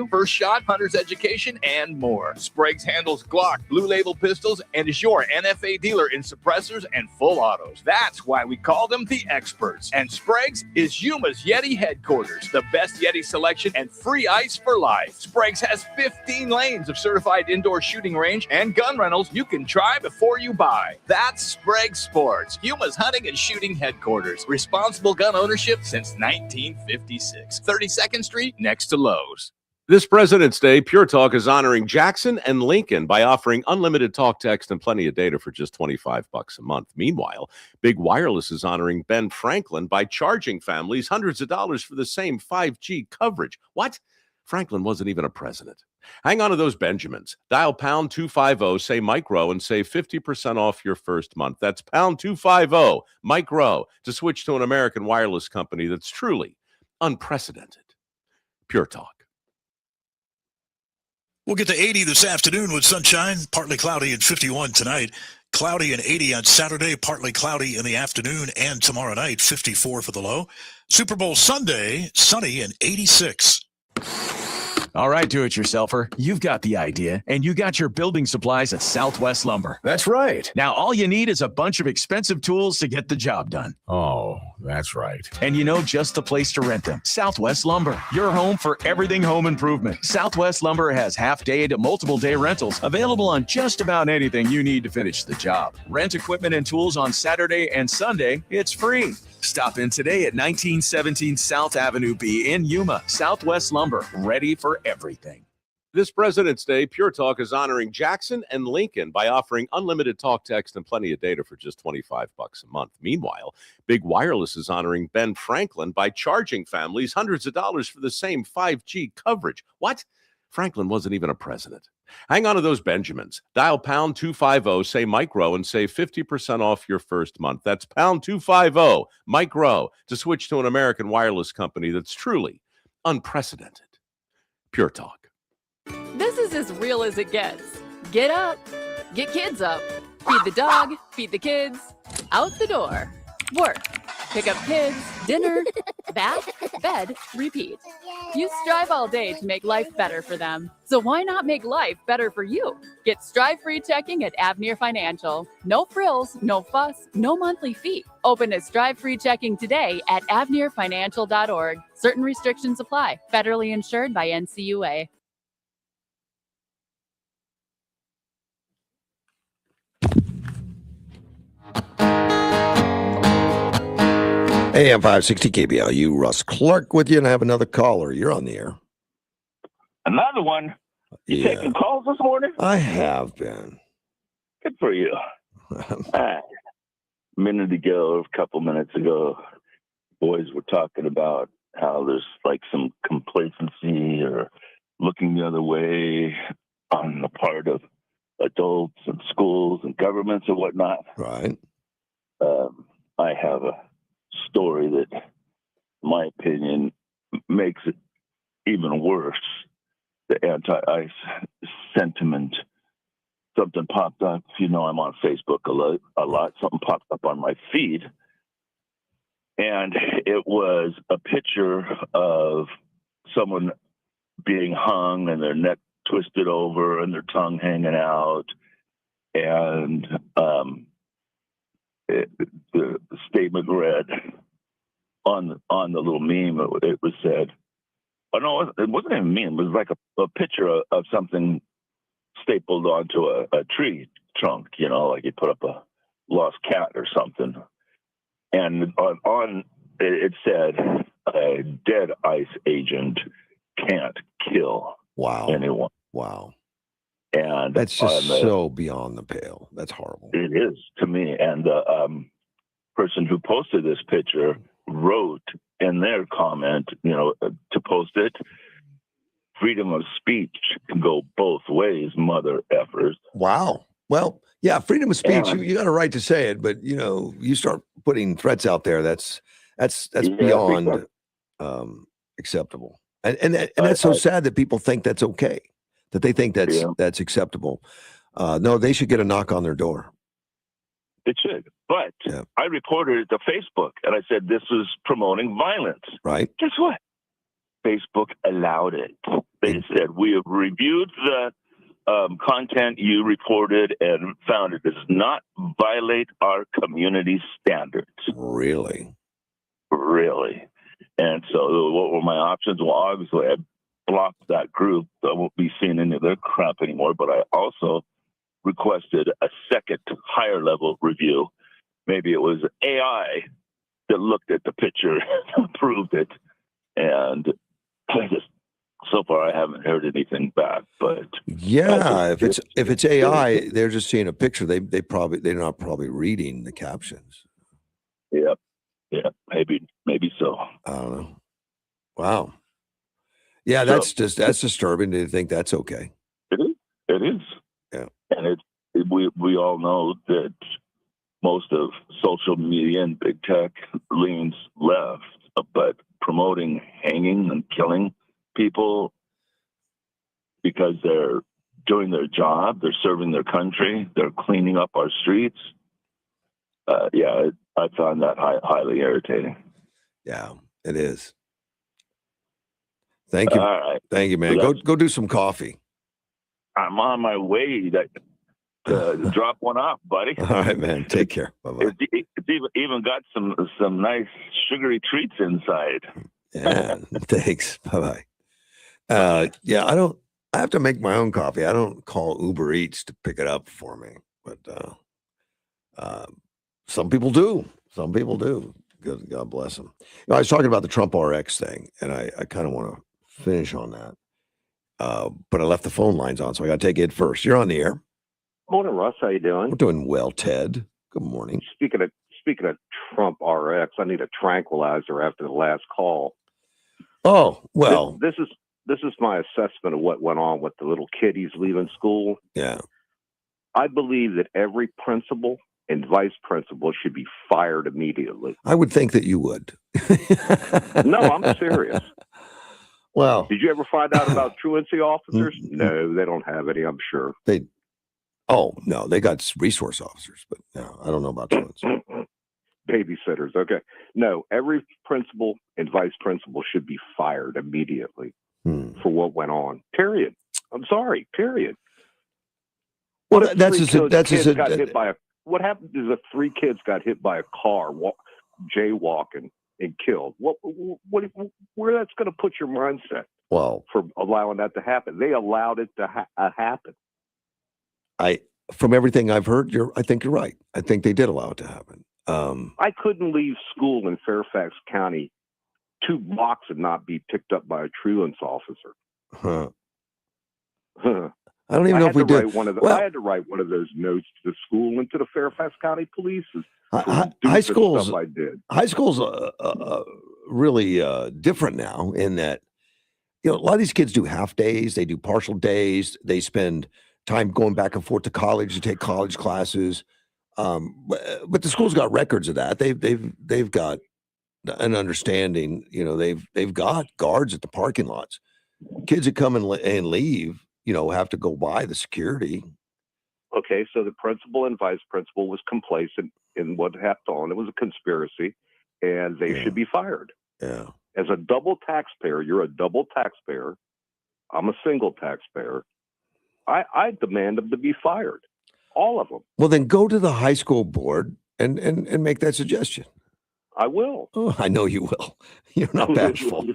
First Shot, Hunter's Education, and more. Sprague's handles Glock, Blue Label pistols, and is your NFA dealer in suppressors and full autos. That's why we call them the experts. And Sprague's is Yuma's Yeti headquarters, the best Yeti selection and free ice for life. Sprague's has 15 lanes of certified indoor shooting range and gun rentals you can try before you buy. That's Sprague Sports, Yuma's hunting and shooting headquarters. Responsible gun ownership since 1956. 32nd Street next to Lowe's. This President's Day, Pure Talk is honoring Jackson and Lincoln by offering unlimited talk, text, and plenty of data for just $25 a month. Meanwhile, Big Wireless is honoring Ben Franklin by charging families hundreds of dollars for the same 5G coverage. What? Franklin wasn't even a president. Hang on to those Benjamins. Dial pound 250, say Mike Rowe, and save 50% off your first month. That's pound 250, Mike Rowe, to switch to an American wireless company that's truly unprecedented. Pure Talk. We'll get to 80 this afternoon with sunshine, partly cloudy and 51 tonight. Cloudy and 80 on Saturday, partly cloudy in the afternoon and tomorrow night, 54 for the low. Super Bowl Sunday, sunny and 86. All right, do-it-yourselfer, you've got the idea, and you got your building supplies at Southwest Lumber. That's right. Now, all you need is a bunch of expensive tools to get the job done. Oh, that's right. And you know just the place to rent them. Southwest Lumber, your home for everything home improvement. Southwest Lumber has half-day to multiple-day rentals available on just about anything you need to finish the job. Rent equipment and tools on Saturday and Sunday. It's free. Stop in today at 1917 South Avenue B in Yuma. Southwest Lumber, ready for everything. This President's Day, Pure Talk is honoring Jackson and Lincoln by offering unlimited talk, text, and plenty of data for just $25 a month. Meanwhile, Big Wireless is honoring Ben Franklin by charging families hundreds of dollars for the same 5G coverage. What? Franklin wasn't even a president. Hang on to those Benjamins. Dial pound 250, say Mike Rowe, and save 50% off your first month. That's pound 250, Mike Rowe, to switch to an American wireless company that's truly unprecedented. Pure Talk. This is as real as it gets. Get up, get kids up, feed the dog, feed the kids, out the door, work, pick up kids, dinner, bath, bed, repeat. You strive all day to make life better for them. So why not make life better for you? Get strive-free checking at Avenir Financial. No frills, no fuss, no monthly fee. Open a strive-free checking today at avenirfinancial.org. Certain restrictions apply. Federally insured by NCUA. AM 560 KBLU, Russ Clark with you, and I have another caller. You're on the air. Another one. You taking calls this morning? I have been. Good for you. A couple minutes ago, boys were talking about how there's like some complacency or looking the other way on the part of adults and schools and governments and whatnot. Right. I have a story that, in my opinion, makes it even worse. The anti-ICE sentiment. Something popped up. You know, I'm on Facebook a lot. Something popped up on my feed, and it was a picture of someone being hung and their neck twisted over and their tongue hanging out, and the statement read on the little meme. It was said, "Oh no, it wasn't even a meme. It was like a picture of something stapled onto a tree trunk. You know, like you put up a lost cat or something." And on it said, "A dead ICE agent can't kill anyone." Wow. And that's just so beyond the pale. That's horrible. It is to me. And the person who posted this picture wrote in their comment, you know, to post it, freedom of speech can go both ways, mother effers. Wow. Well, yeah, freedom of speech. And You got a right to say it, but you start putting threats out there. That's yeah, beyond because acceptable. And I, that's so I, sad that people think that's okay, that they think yeah, that's acceptable. No, they should get a knock on their door. it should. But Yeah. I reported it to Facebook, and I said this was promoting violence. Right. Guess what? Facebook allowed it. They said, we have reviewed the content you reported and found it does not violate our community standards. Really? Really. And so what were my options? Well, obviously, I blocked that group. I won't be seeing any of their crap anymore, but I also requested a second higher level review. Maybe it was AI that looked at the picture and approved it. And so far, I haven't heard anything back. But Yeah, if it's AI, they're just seeing a picture. They're not probably reading the captions. yeah, maybe so. I don't know. Wow. Yeah, So that's disturbing to think that's okay. it is. It is. Yeah. And we all know that most of social media and big tech leans left, but promoting hanging and killing people because they're doing their job, they're serving their country, they're cleaning up our streets. Yeah, I found that highly irritating. Yeah, it is. Thank you. All right. Thank you, man. So Go do some coffee. I'm on my way to drop one off, buddy. All right, man. Take care. Bye-bye. It's even got some nice sugary treats inside. Yeah, thanks. Bye-bye. Yeah, I have to make my own coffee. I don't call Uber Eats to pick it up for me, but some people do. Some people do. God bless them. I was talking about the Trump RX thing, and I kind of want to finish on that. But I left the phone lines on, so I got to take it first. You're on the air. Morning, Russ. How you doing? We're doing well, Ted. Good morning. Speaking of Trump RX, I need a tranquilizer after the last call. Oh, well. This is my assessment of what went on with the little kiddies leaving school. Yeah. I believe that every principal and vice principal should be fired immediately. I would think that you would. No, I'm serious. Well, did you ever find out about truancy officers? No, they don't have any, I'm sure. No, they got resource officers, but no, I don't know about truancy. Babysitters. Okay. No, every principal and vice principal should be fired immediately for what went on. Period. I'm sorry. Period. Well, What happened is if 3 kids got hit by a car jaywalking and killed? Where that's going to put your mindset? Well, for allowing that to happen, they allowed it to happen. From everything I've heard, I think you're right. I think they did allow it to happen. I couldn't leave school in Fairfax County 2 blocks and not be picked up by a truancy officer. Huh. I don't even know if we did. I had to write one of those notes to the school and to the Fairfax County Police. High schools. I did. High schools really different now in that a lot of these kids do half days, they do partial days, they spend time going back and forth to college to take college classes. But the school's got records of that. They've got an understanding. They've got guards at the parking lots. Kids that come and leave, have to go by the security. Okay, so the principal and vice principal was complacent in what happened. It was a conspiracy, and they should be fired. Yeah. As a double taxpayer, you're a double taxpayer. I'm a single taxpayer. I demand them to be fired. All of them. Well, then go to the high school board and make that suggestion. I will. Oh, I know you will. You're not bashful.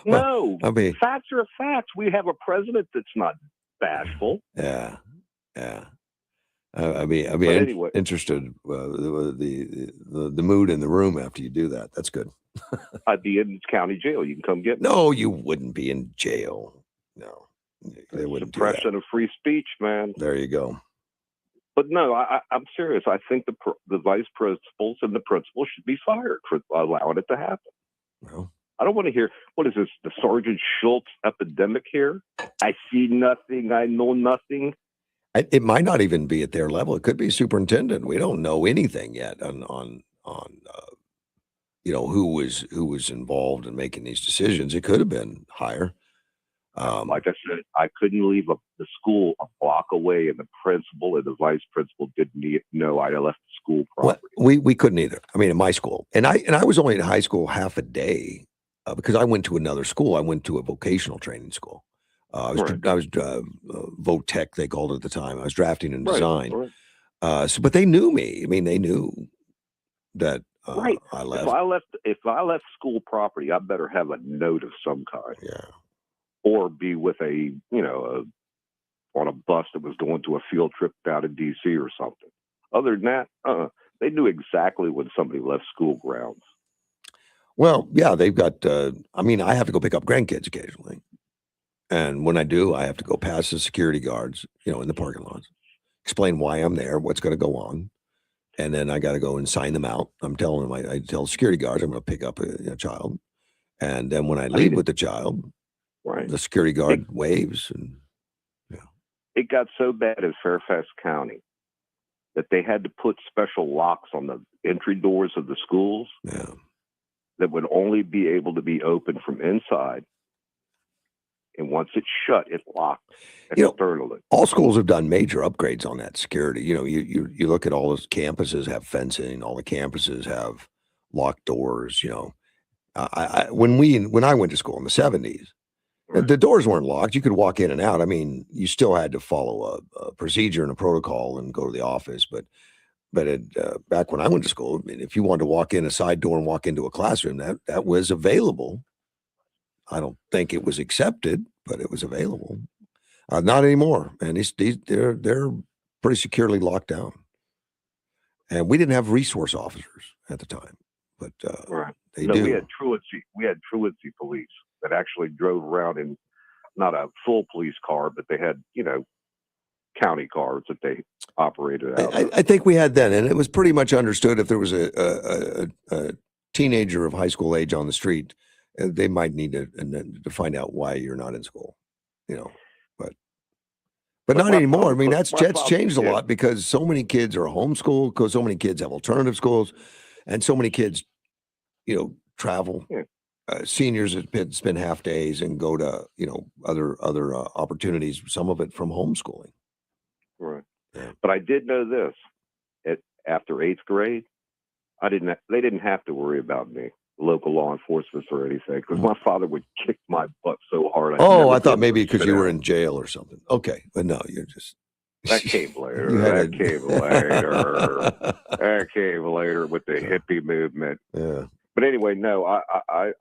No, I mean, facts are facts. We have a president that's not bashful. Yeah. I'd be anyway. interested the mood in the room after you do that. That's good. I'd be in county jail. You can come get me. No, you wouldn't be in jail. No, they wouldn't. Suppression of free speech, man. There you go. But no, I'm serious. I think the vice principals and the principal should be fired for allowing it to happen. Well, I don't want to hear, what is this, the Sergeant Schultz epidemic here? I see nothing. I know nothing. It might not even be at their level. It could be superintendent. We don't know anything yet on who was involved in making these decisions. It could have been higher. Like I said, I couldn't leave the school a block away, and the principal and the vice principal didn't know I left the school property. Well, we couldn't either. I mean, in my school, and I was only in high school half a day because I went to another school. I went to a vocational training school. I was VOTech, they called it at the time. I was drafting and design. Right. But they knew me. I mean, they knew that Right. I left. If I left school property, I better have a note of some kind. Yeah. Or be with on a bus that was going to a field trip down to DC or something. Other than that, they knew exactly when somebody left school grounds. Well, yeah, they've got. I have to go pick up grandkids occasionally, and when I do, I have to go past the security guards, in the parking lots, explain why I'm there, what's going to go on. And then I got to go and sign them out. I'm telling them, I tell security guards I'm going to pick up a child. And then when I leave with the child, the security guard waves. And it got so bad in Fairfax County that they had to put special locks on the entry doors of the schools that would only be able to be opened from inside. And once it's shut, it locked externally. All schools have done major upgrades on that security. You look at all those campuses have fencing. All the campuses have locked doors. When I went to school in the 70s, the doors weren't locked. You could walk in and out. I mean, you still had to follow a procedure and a protocol and go to the office. But back when I went to school, I mean, if you wanted to walk in a side door and walk into a classroom, that was available. I don't think it was accepted, but it was available. Not anymore, man. They're pretty securely locked down, and we didn't have resource officers at the time, but they do. We had truancy police that actually drove around in not a full police car, but they had county cars that they operated out. I think we had then, and it was pretty much understood if there was a teenager of high school age on the street. They might need to find out why you're not in school, but not anymore. I mean, that's changed a lot because so many kids are homeschooled, because so many kids have alternative schools, and so many kids, travel. Seniors spend half days and go to other opportunities. Some of it from homeschooling. Right. Yeah. But I did know this: after 8th grade, they didn't have to worry about me. Local law enforcement or anything, because my father would kick my butt so hard. I thought maybe because you were in jail or something. Okay, but no, you're just that came later. That came later with the hippie movement. Yeah. But anyway, no, I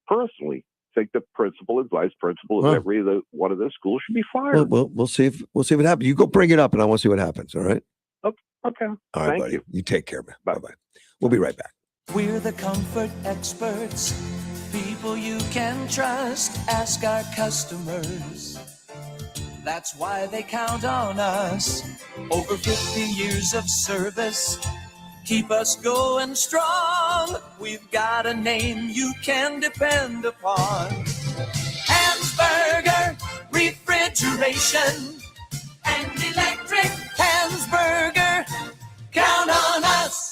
personally think the principal and vice principal of every one of those schools should be fired. Well, we'll see if it happens. You go bring it up, and I want to see what happens. All right. Okay. All right, Thank buddy. you. Take care, man. Bye-bye. We'll be right back. We're the comfort experts, people you can trust. Ask our customers. That's why they count on us. Over 50 years of service, keep us going strong. We've got a name you can depend upon. Hansberger Refrigeration and Electric. Hansberger, count on us.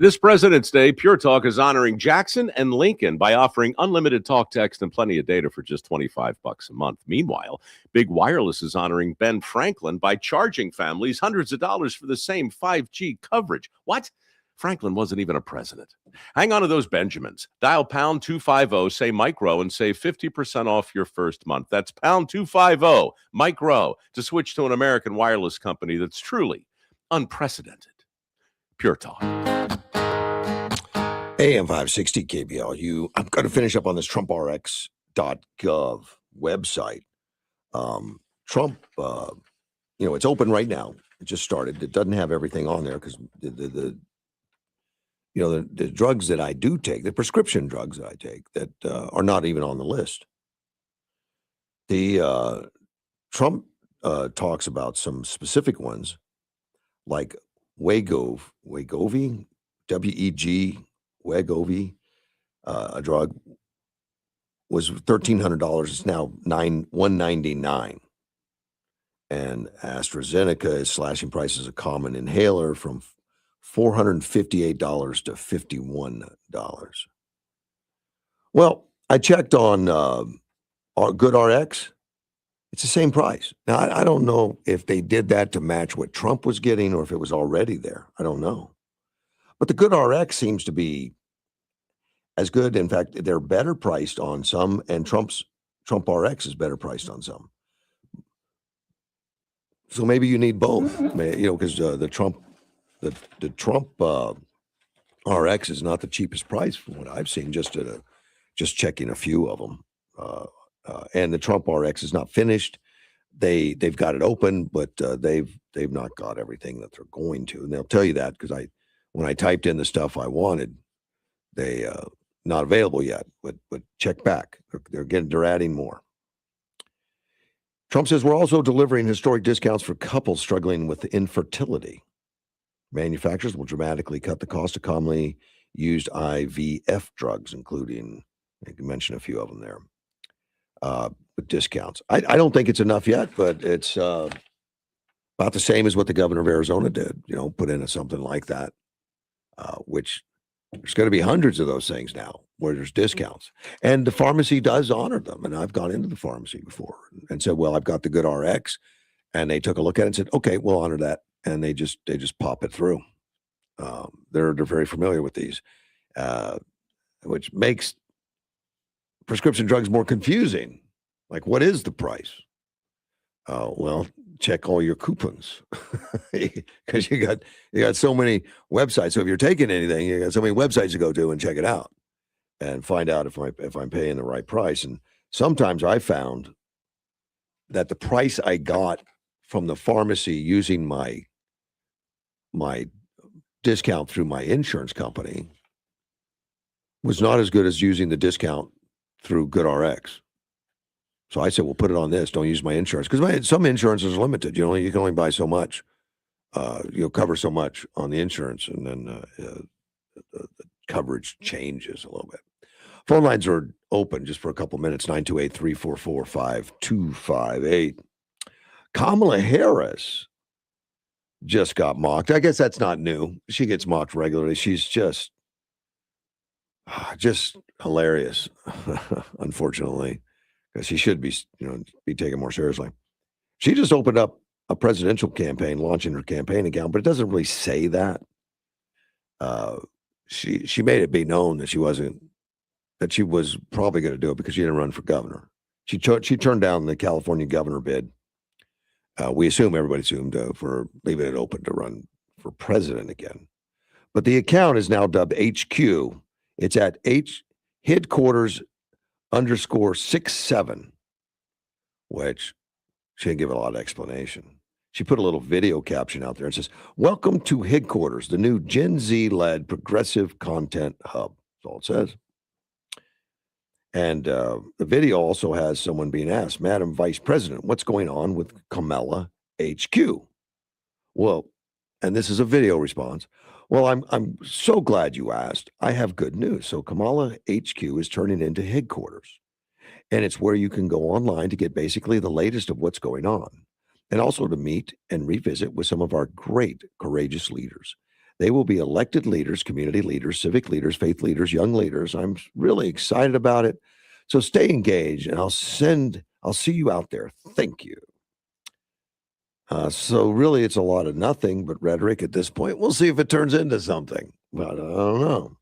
This President's Day, Pure Talk is honoring Jackson and Lincoln by offering unlimited talk, text, and plenty of data for just $25 a month. Meanwhile, Big Wireless is honoring Ben Franklin by charging families hundreds of dollars for the same 5G coverage. What? Franklin wasn't even a president. Hang on to those Benjamins. Dial pound 250, say Mike Rowe, and save 50% off your first month. That's pound 250, Mike Rowe, to switch to an American wireless company that's truly unprecedented. Pure Talk. AM 560 KBLU. I'm going to finish up on this TrumpRx.gov website. Trump, it's open right now. It just started. It doesn't have everything on there because the drugs that I do take, the prescription drugs that I take that are not even on the list. The Trump talks about some specific ones like Wegovy, WEG, Wegovy, a drug, was $1,300. It's now $199. And AstraZeneca is slashing prices of common inhaler from $458 to $51. Well, I checked on GoodRx. It's the same price. Now, I don't know if they did that to match what Trump was getting or if it was already there. I don't know. But the GoodRx seems to be as good. In fact, they're better priced on some, and Trump RX is better priced on some. So maybe you need both, because the Trump RX is not the cheapest price from what I've seen. Just checking a few of them, and the Trump RX is not finished. They've got it open, but they've not got everything that they're going to, and they'll tell you that because when I typed in the stuff I wanted, they not available yet. But check back; they're adding more. Trump says we're also delivering historic discounts for couples struggling with infertility. Manufacturers will dramatically cut the cost of commonly used IVF drugs, including, I can mention a few of them there, with discounts. I don't think it's enough yet, but it's about the same as what the governor of Arizona did, put in something like that, which there's going to be hundreds of those things now where there's discounts. And the pharmacy does honor them. And I've gone into the pharmacy before and said, well, I've got the GoodRx. And they took a look at it and said, okay, we'll honor that. And they just pop it through. They're very familiar with these, which makes prescription drugs more confusing. Like, what is the price? Well, check all your coupons because you got so many websites. So if you're taking anything, you got so many websites to go to and check it out and find out if I'm paying the right price. And sometimes I found that the price I got from the pharmacy using my discount through my insurance company was not as good as using the discount through GoodRx. So I said, well, put it on this. Don't use my insurance. Because some insurance is limited. You can only buy so much. You'll cover so much on the insurance. And then the coverage changes a little bit. Phone lines are open just for a couple minutes. 928-344-5258. Kamala Harris just got mocked. I guess that's not new. She gets mocked regularly. She's just hilarious, unfortunately. Because she should be taken more seriously. She just opened up a presidential campaign, launching her campaign account, but it doesn't really say that. She made it be known that she was probably going to do it because she didn't run for governor. She turned down the California governor bid. Everybody assumed for leaving it open to run for president again. But the account is now dubbed HQ. It's at headquarters _67, which she didn't give a lot of explanation. She put a little video caption out there and says, welcome to headquarters, the new Gen Z-led progressive content hub. That's all it says. And the video also has someone being asked, Madam Vice President, what's going on with Kamala HQ? Well, and this is a video response. Well, I'm so glad you asked. I have good news. So Kamala HQ is turning into headquarters. And it's where you can go online to get basically the latest of what's going on. And also to meet and revisit with some of our great, courageous leaders. They will be elected leaders, community leaders, civic leaders, faith leaders, young leaders. I'm really excited about it. So stay engaged and I'll see you out there. Thank you. So really it's a lot of nothing but rhetoric at this point. We'll see if it turns into something, but I don't know.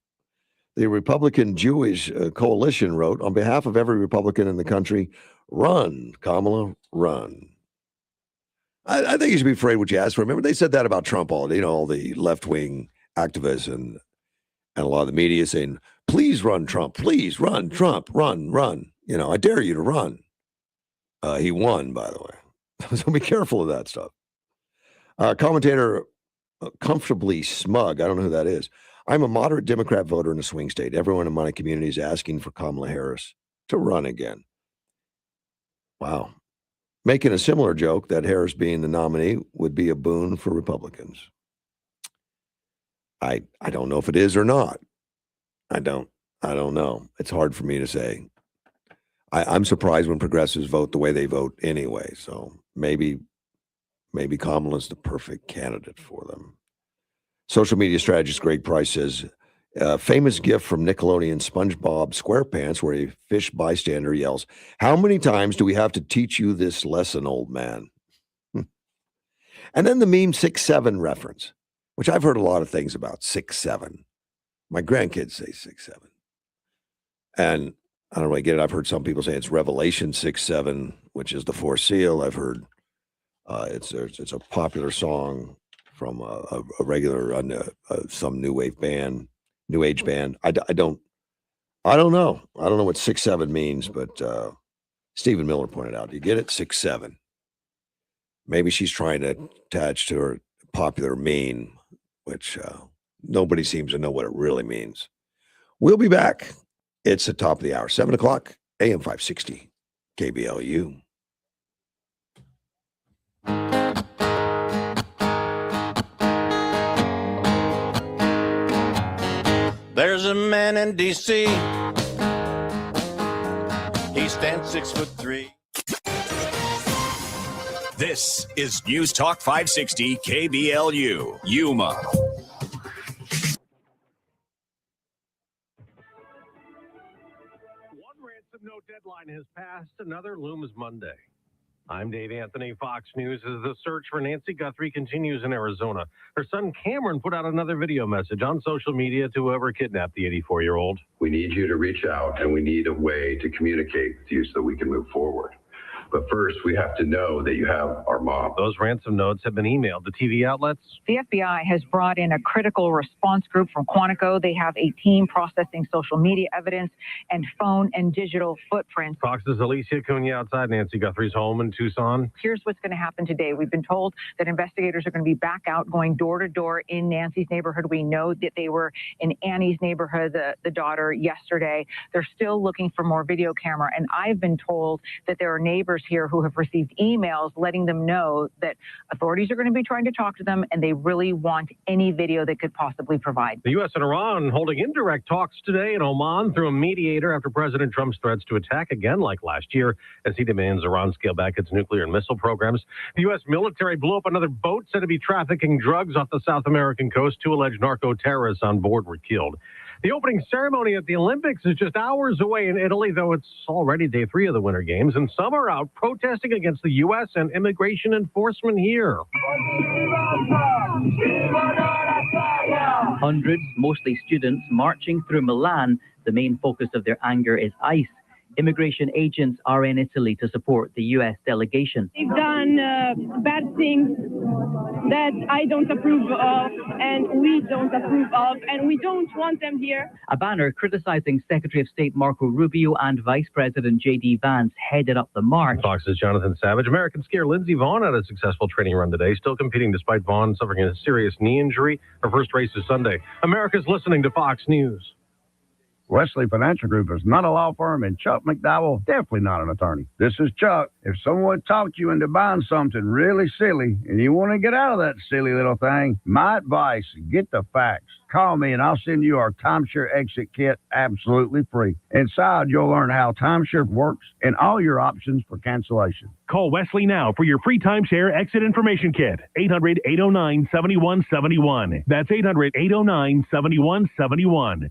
The Republican Jewish Coalition wrote, on behalf of every Republican in the country, run, Kamala, run. I think you should be afraid what you ask for. Remember, they said that about Trump all day, all the left-wing activists and a lot of the media saying, please run Trump, please run Trump, run. I dare you to run. He won, by the way. So be careful of that stuff. Commentator Comfortably Smug, I don't know who that is. I'm a moderate Democrat voter in a swing state. Everyone in my community is asking for Kamala Harris to run again. Wow. Making a similar joke that Harris being the nominee would be a boon for Republicans. I don't know if it is or not. I don't know. It's hard for me to say. I'm surprised when progressives vote the way they vote anyway. So maybe Kamala's the perfect candidate for them. Social media strategist Greg Price says, famous gift from Nickelodeon SpongeBob SquarePants where a fish bystander yells, "How many times do we have to teach you this lesson, old man?" And then the meme 6'7" reference, which I've heard a lot of things about 6'7". My grandkids say 6'7". And I don't really get it. I've heard some people say it's Revelation 6'7", which is the fourth seal. I've heard it's a popular song from a regular some new age band. I don't know. I don't know what 6'7" means, but Stephen Miller pointed out. You get it? 6'7". Maybe she's trying to attach to her popular meme, which nobody seems to know what it really means. We'll be back. It's the top of the hour, 7 o'clock, AM 560, KBLU. There's a man in D.C. He stands 6'3". This is News Talk 560 KBLU, Yuma. One ransom note deadline has passed. Another looms Monday. I'm Dave Anthony. Fox News. As the search for Nancy Guthrie continues in Arizona, her son Cameron put out another video message on social media to whoever kidnapped the 84-year-old. We need you to reach out, and we need a way to communicate with you so that we can move forward. But first, we have to know that you have our mom. Those ransom notes have been emailed to TV outlets. The FBI has brought in a critical response group from Quantico. They have a team processing social media evidence and phone and digital footprints. Fox's Alicia Cunha outside Nancy Guthrie's home in Tucson. Here's what's going to happen today. We've been told that investigators are going to be back out going door to door in Nancy's neighborhood. We know that they were in Annie's neighborhood, the daughter, yesterday. They're still looking for more video camera. And I've been told that there are neighbors here who have received emails letting them know that authorities are going to be trying to talk to them and they really want any video they could possibly provide. The U.S. and Iran holding indirect talks today in Oman through a mediator after President Trump's threats to attack again like last year as he demands Iran scale back its nuclear and missile programs. The U.S. military blew up another boat said to be trafficking drugs off the South American coast. 2 alleged narco-terrorists on board were killed. The opening ceremony at the Olympics is just hours away in Italy, though it's already day 3 of the Winter Games, and some are out protesting against the U.S. and immigration enforcement here. Hundreds, mostly students, marching through Milan. The main focus of their anger is ICE. Immigration agents are in Italy to support the U.S. delegation. They've done bad things that I don't approve of, and we don't approve of, and we don't want them here. A banner criticizing Secretary of State Marco Rubio and Vice President J.D. Vance headed up the march. Fox's Jonathan Savage. American skier Lindsey Vonn had a successful training run today, still competing despite Vonn suffering a serious knee injury. Her first race is Sunday. America's listening to Fox News. Wesley Financial Group is not a law firm, and Chuck McDowell definitely not an attorney. This is Chuck. If someone talked you into buying something really silly and you want to get out of that silly little thing, my advice, get the facts. Call me and I'll send you our timeshare exit kit absolutely free. Inside, you'll learn how timeshare works and all your options for cancellation. Call Wesley now for your free timeshare exit information kit. 800-809-7171. That's 800-809-7171.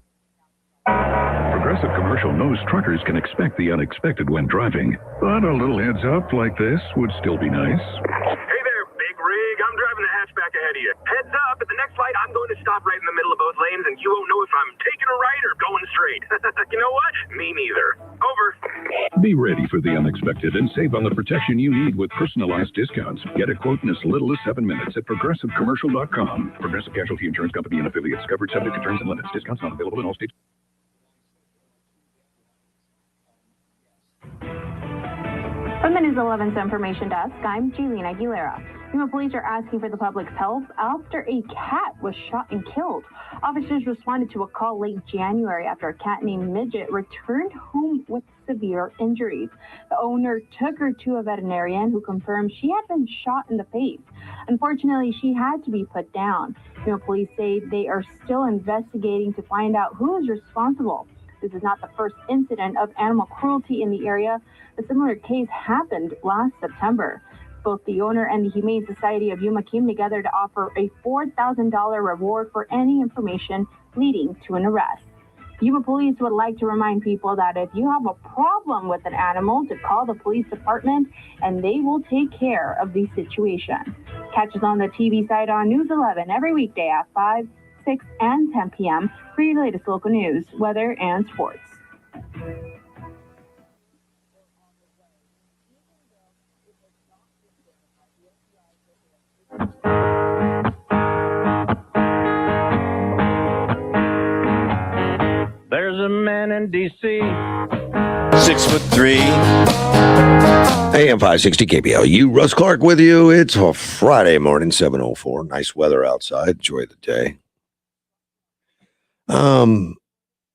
Progressive Commercial knows truckers can expect the unexpected when driving, but a little heads up like this would still be nice. Hey there, big rig. I'm driving the hatchback ahead of you. Heads up, at the next light, I'm going to stop right in the middle of both lanes, and you won't know if I'm taking a right or going straight. You know what? Me neither. Over. Be ready for the unexpected and save on the protection you need with personalized discounts. Get a quote in as little as 7 minutes at ProgressiveCommercial.com. Progressive Casualty Insurance Company and affiliates. Covered subject to terms and limits. Discounts not available in all states. From the News 11's Information Desk, I'm Julian Aguilera. Yuma police are asking for the public's help after a cat was shot and killed. Officers responded to a call late January after a cat named Midget returned home with severe injuries. The owner took her to a veterinarian who confirmed she had been shot in the face. Unfortunately, she had to be put down. Yuma police say they are still investigating to find out who is responsible. This is not the first incident of animal cruelty in the area. A similar case happened last September. Both the owner and the Humane Society of Yuma came together to offer a $4,000 reward for any information leading to an arrest. Yuma police would like to remind people that if you have a problem with an animal, to call the police department and they will take care of the situation. Catch us on the TV side on News 11 every weekday at 5, 6, and 10 p.m. for your latest local news, weather, and sports. There's a man in D.C., 6'3". AM 560 KBLU, Russ Clark with you. It's a Friday morning, 7:04. Nice weather outside. Enjoy the day.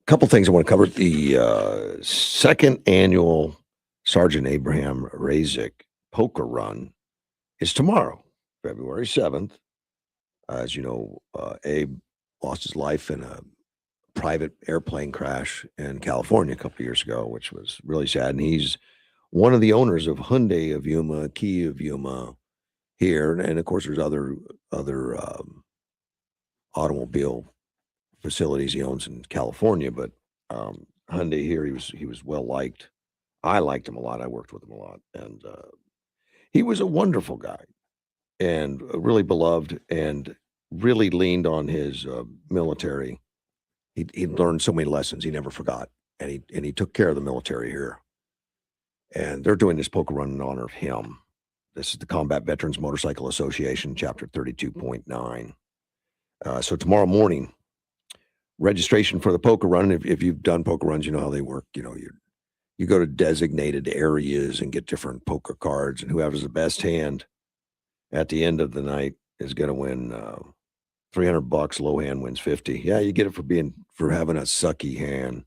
Couple things I want to cover. The second annual Sergeant Abraham Razik poker run is tomorrow, February 7th. As you know, Abe lost his life in a private airplane crash in California a couple of years ago, which was really sad. And he's one of the owners of Hyundai of Yuma, Kia of Yuma here, and of course there's other automobile facilities he owns in California. But Hyundai here, he was well liked. I liked him a lot. I worked with him a lot, and he was a wonderful guy and really beloved, and really leaned on his military. He learned so many lessons he never forgot, and he took care of the military here. And they're doing this poker run in honor of him. This is the Combat Veterans Motorcycle Association, Chapter 32.9. So tomorrow morning, registration for the poker run. If you've done poker runs, you know how they work. You know, you go to designated areas and get different poker cards, and whoever's the best hand at the end of the night is going to win $300. Low hand wins 50. Yeah, you get it for having a sucky hand.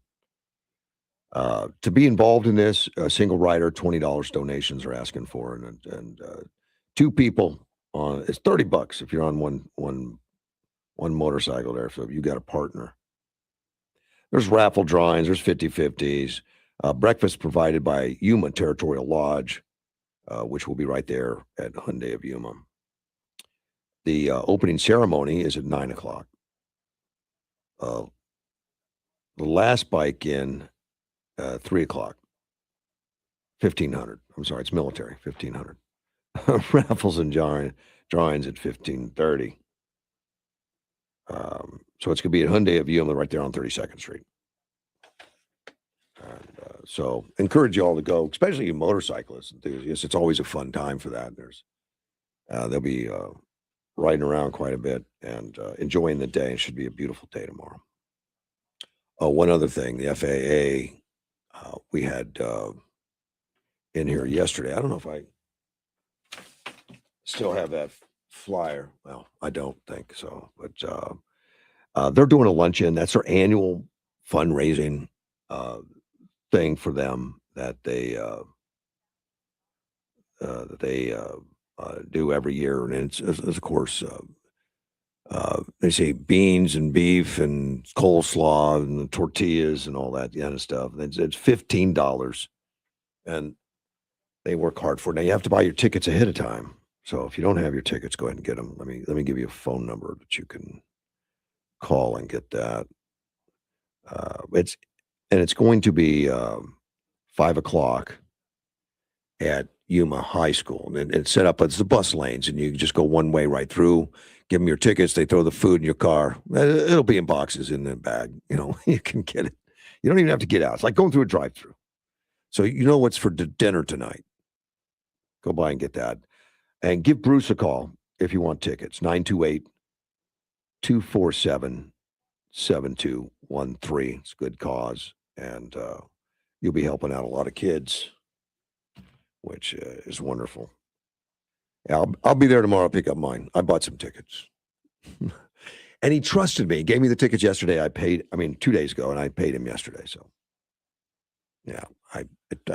To be involved in this, a single rider, $20 donations are asking for, and two people on it's $30 if you're on one motorcycle there. So if you got a partner, there's raffle drawings, there's 50-50s, breakfast provided by Yuma Territorial Lodge, which will be right there at Hyundai of Yuma. The opening ceremony is at 9:00. The last bike in 3:00, 1500. I'm sorry, it's military, 1500. Raffles and drawings at 1530. So it's going to be at Hyundai of Yuma right there on 32nd Street. And so encourage you all to go, especially you motorcyclists, enthusiasts. It's always a fun time for that. They'll be riding around quite a bit and enjoying the day. It should be a beautiful day tomorrow. Oh, one other thing, the FAA, we had in here yesterday. I don't know if I still have that flyer. Well, I don't think so, but they're doing a luncheon. That's their annual fundraising thing for them that they do every year, and it's of course they say beans and beef and coleslaw and the tortillas and all that kind of stuff. It's $15, and they work hard for it. Now you have to buy your tickets ahead of time. So if you don't have your tickets, go ahead and get them. Let me give you a phone number that you can call and get that. It's going to be 5:00 at Yuma High School, and it's set up as the bus lanes, and you just go one way right through. Give them your tickets. They throw the food in your car. It'll be in boxes in the bag. You know, you can get it. You don't even have to get out. It's like going through a drive-through. So you know what's for dinner tonight. Go by and get that. And give Bruce a call if you want tickets. 928-247-7213. It's a good cause. And you'll be helping out a lot of kids, which is wonderful. Yeah, I'll be there tomorrow. I'll pick up mine. I bought some tickets. And he trusted me. He gave me the tickets yesterday. 2 days ago, and I paid him yesterday. So, yeah, I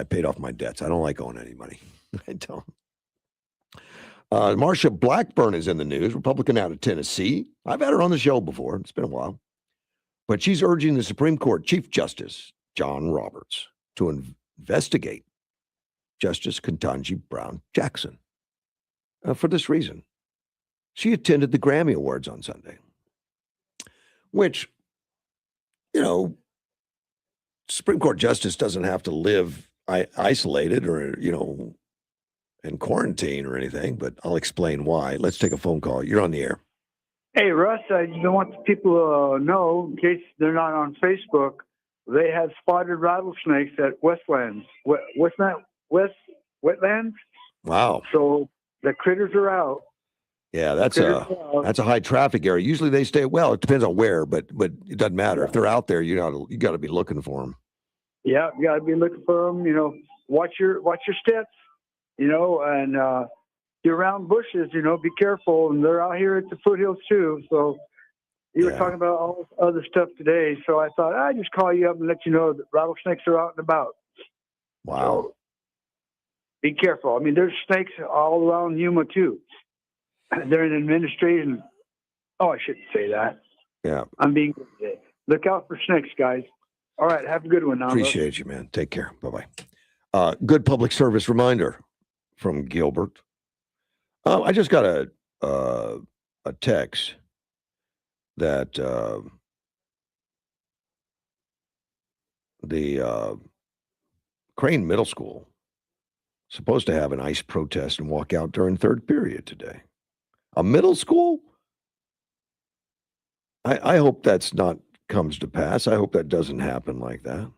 paid off my debts. I don't like owing any money. I don't. Marsha Blackburn is in the news, Republican out of Tennessee. I've had her on the show before. It's been a while. But she's urging the Supreme Court Chief Justice John Roberts to investigate Justice Ketanji Brown Jackson. For this reason, she attended the Grammy Awards on Sunday, which, Supreme Court justice doesn't have to live isolated or, in quarantine or anything, but I'll explain why. Let's take a phone call. You're on the air. Hey, Russ, I just want people to know, in case they're not on Facebook, they have spotted rattlesnakes at Wetlands. Wow. So the critters are out. Yeah, that's a high traffic area. Usually they stay, well, it depends on where, but it doesn't matter. If they're out there, you got to be looking for them. Yeah, you got to be looking for them. Watch your steps. And you're around bushes. Be careful. And they're out here at the foothills too. So you were talking about all this other stuff today. So I thought I'd just call you up and let you know that rattlesnakes are out and about. Wow. So be careful. I mean, there's snakes all around Yuma too. They're in administration. Oh, I shouldn't say that. Yeah. I'm being good today. Look out for snakes, guys. All right. Have a good one now. Appreciate you, man. Take care. Bye-bye. Good public service reminder from Gilbert. I just got a text that the Crane Middle School is supposed to have an ICE protest and walk out during third period today. A middle school? I hope that's not comes to pass. I hope that doesn't happen like that.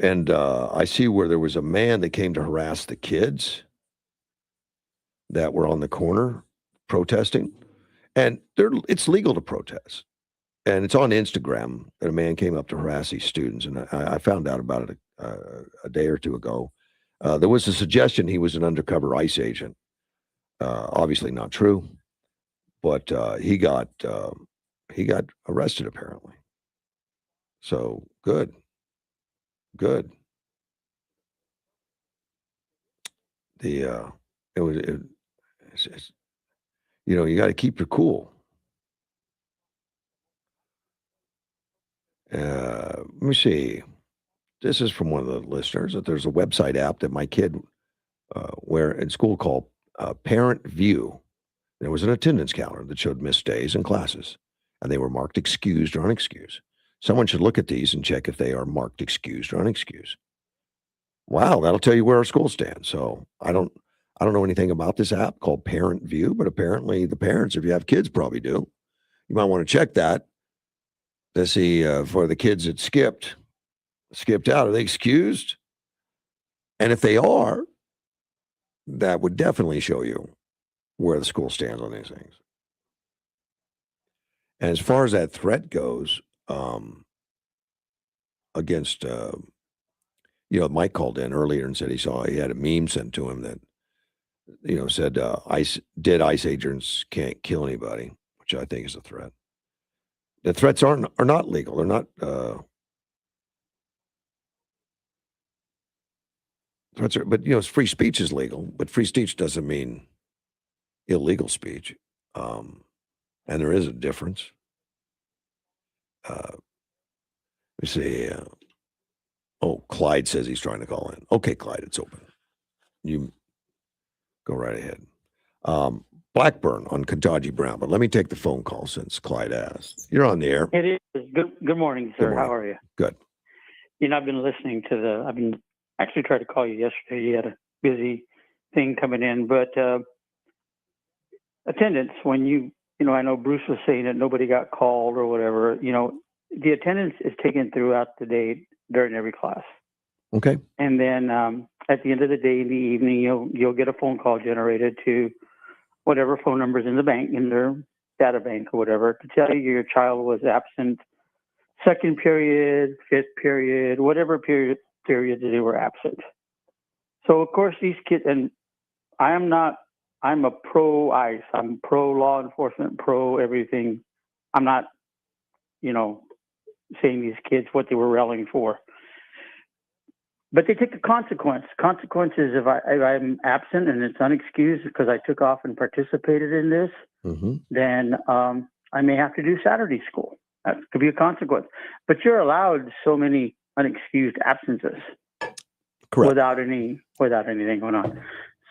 And I see where there was a man that came to harass the kids that were on the corner protesting. And it's legal to protest. And it's on Instagram that a man came up to harass these students. And I found out about it a day or two ago. There was a suggestion he was an undercover ICE agent. Obviously not true. But he got arrested apparently. So good. It's you got to keep your cool. Let me see. This is from one of the listeners that there's a website app that my kid where in school called Parent View. There was an attendance counter that showed missed days and classes, and they were marked excused or unexcused. Someone should look at these and check if they are marked excused or unexcused. Wow, that'll tell you where our school stands. So I don't know anything about this app called Parent View, but apparently the parents, if you have kids, probably do. You might want to check that to see for the kids that skipped out. Are they excused? And if they are, that would definitely show you where the school stands on these things. And as far as that threat goes, against, Mike called in earlier and said he had a meme sent to him that, said dead ICE agents can't kill anybody, which I think is a threat. The threats are not legal. They're not. Threats are, but free speech is legal. But free speech doesn't mean illegal speech, and there is a difference. Let me see. Clyde says he's trying to call in. Okay, Clyde, it's open. You go right ahead. Blackburn on Ketanji Brown, but let me take the phone call since Clyde asked. You're on the air. It is. Good morning, sir. Good morning. How are you? Good. I've been listening to I've been actually tried to call you yesterday. You had a busy thing coming in, but attendance, when I know Bruce was saying that nobody got called or whatever, the attendance is taken throughout the day during every class. Okay. And then at the end of the day, in the evening, you'll get a phone call generated to whatever phone number's in the bank, in their data bank or whatever, to tell you your child was absent second period, fifth period, whatever period they were absent. So of course these kids, and I'm a pro ICE, I'm pro law enforcement, pro everything. I'm not, saying these kids what they were rallying for. But they take the consequence. Consequences if I'm absent and it's unexcused because I took off and participated in this, then I may have to do Saturday school. That could be a consequence. But you're allowed so many unexcused absences without anything going on.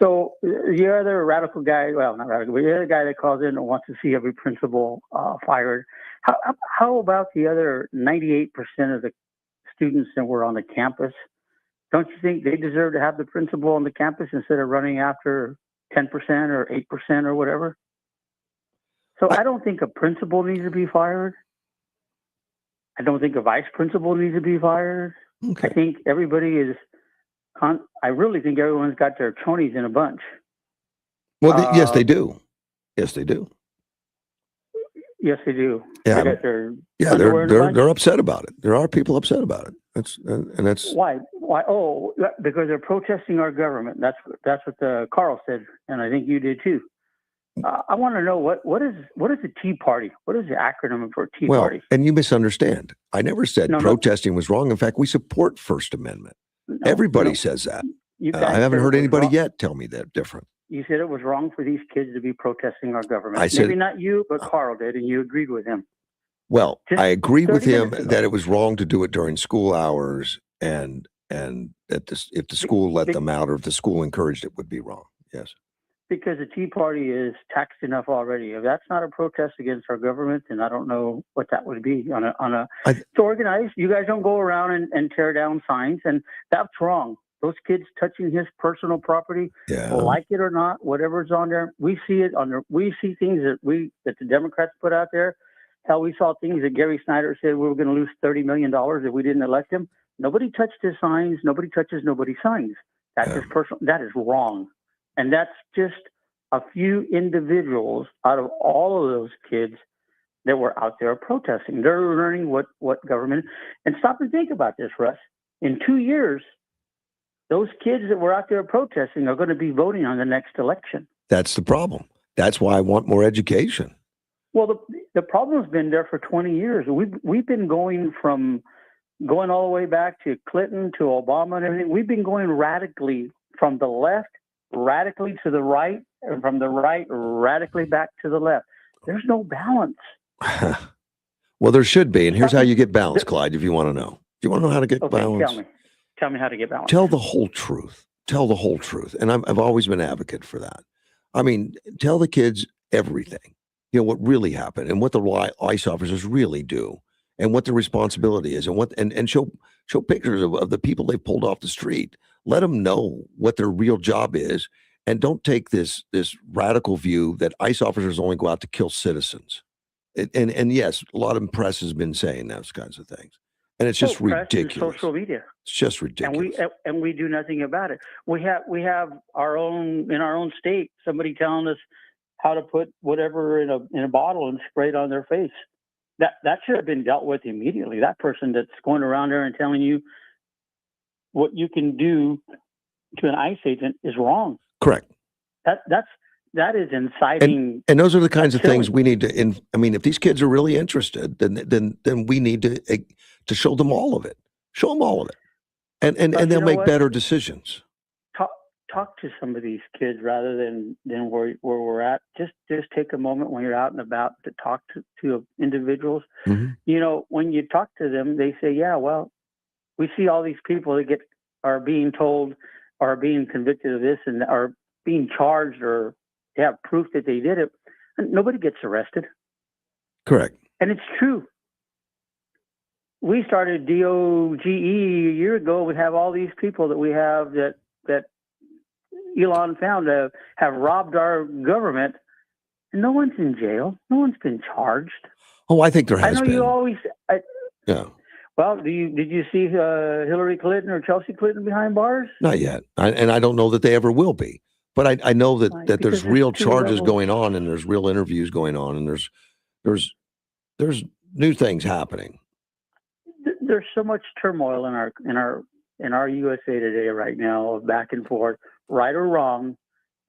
So the other radical guy, well, not radical, but the other guy that calls in and wants to see every principal fired. How about the other 98% of the students that were on the campus? Don't you think they deserve to have the principal on the campus instead of running after 10% or 8% or whatever? So I don't think a principal needs to be fired. I don't think a vice principal needs to be fired. Okay. I think everybody is. I really think everyone's got their chonies in a bunch. Well, yes, they do. Yes, they do. Yes, they do. Yeah, They got their yeah, underwear in a bunch? they're upset about it. There are people upset about it. That's Why? Oh, because they're protesting our government. That's what Carl said, and I think you did too. I want to know what is the Tea Party? What is the acronym for Tea Party? And you misunderstand. I never said No. protesting was wrong. In fact, we support First Amendment. Everybody says that. You guys I haven't said heard it was anybody wrong. yet tell me that different. You said it was wrong for these kids to be protesting our government. I said- Maybe not you, but Carl did, and you agreed with him. Well, Just I agreed with 30 him minutes ago. that it was wrong to do it during school hours, and that if the school let them out or if the school encouraged it, would be wrong. Yes. Because the Tea Party is taxed enough already. If that's not a protest against our government, then I don't know what that would be. It's organized. You guys don't go around and tear down signs, and that's wrong. Those kids touching his personal property, like it or not, whatever's on there, we see it on there. We see things that the Democrats put out there. Hell, we saw things that Gary Snyder said we were going to lose $30 million if we didn't elect him. Nobody touched his signs. Nobody touches nobody's signs. That's his personal. That is wrong. And that's just a few individuals out of all of those kids that were out there protesting. They're learning what government. And stop and think about this, Russ. In 2 years, those kids that were out there protesting are going to be voting on the next election. That's the problem. That's why I want more education. Well, the problem's been there for 20 years. We've been going all the way back to Clinton to Obama and everything. We've been going radically from the left, radically to the right, and from the right, radically back to the left. There's no balance. Well, there should be. And here's how you get balance, Clyde, if you want to know. Do you want to know how to get balance? Tell me how to get balance. Tell the whole truth. Tell the whole truth. And I've always been an advocate for that. I mean, tell the kids everything. You know, what really happened and what the ICE officers really do and what the responsibility is and show pictures of the people they pulled off the street. Let them know what their real job is. And don't take this radical view that ICE officers only go out to kill citizens. And yes, a lot of press has been saying those kinds of things. And it's just ridiculous. Social media. It's just ridiculous. And we do nothing about it. We have our own in our own state. Somebody telling us how to put whatever in a bottle and spray it on their face. That should have been dealt with immediately. That person that's going around there and telling you what you can do to an ICE agent is wrong. Correct. That is inciting. And those are the kinds of things we need to. I mean, if these kids are really interested, then we need to show them all of it. Show them all of it, and they'll make better decisions. Talk to some of these kids rather than where we're at. Just take a moment when you're out and about to talk to individuals. Mm-hmm. You know, when you talk to them, they say, "Yeah, well, we see all these people that are being told, are being convicted of this, and are being charged or have proof that they did it. And nobody gets arrested." Correct. And it's true. We started DOGE a year ago. We have all these people that we have that Elon found have robbed our government, and no one's in jail. No one's been charged. Oh, I think there has been. I know been. you always. Yeah. Well, did you see Hillary Clinton or Chelsea Clinton behind bars? Not yet, and I don't know that they ever will be. But I know that there's real charges going on, and there's real interviews going on, and there's new things happening. There's so much turmoil in our USA today right now, of back and forth, right or wrong.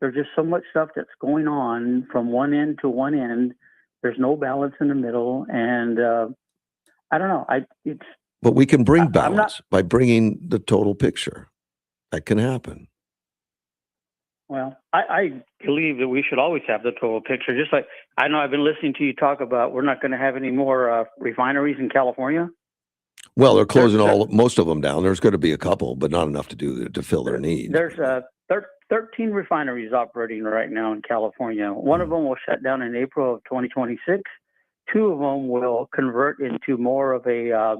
There's just so much stuff that's going on from one end to one end. There's no balance in the middle, and I don't know. But we can bring balance by bringing the total picture. That can happen. Well, I believe that we should always have the total picture. Just like I know I've been listening to you talk about we're not going to have any more refineries in California. Well, they're closing most of them down. There's going to be a couple, but not enough to fill their needs. There's 13 refineries operating right now in California. One of them will shut down in April of 2026. 2 of them will convert into more of a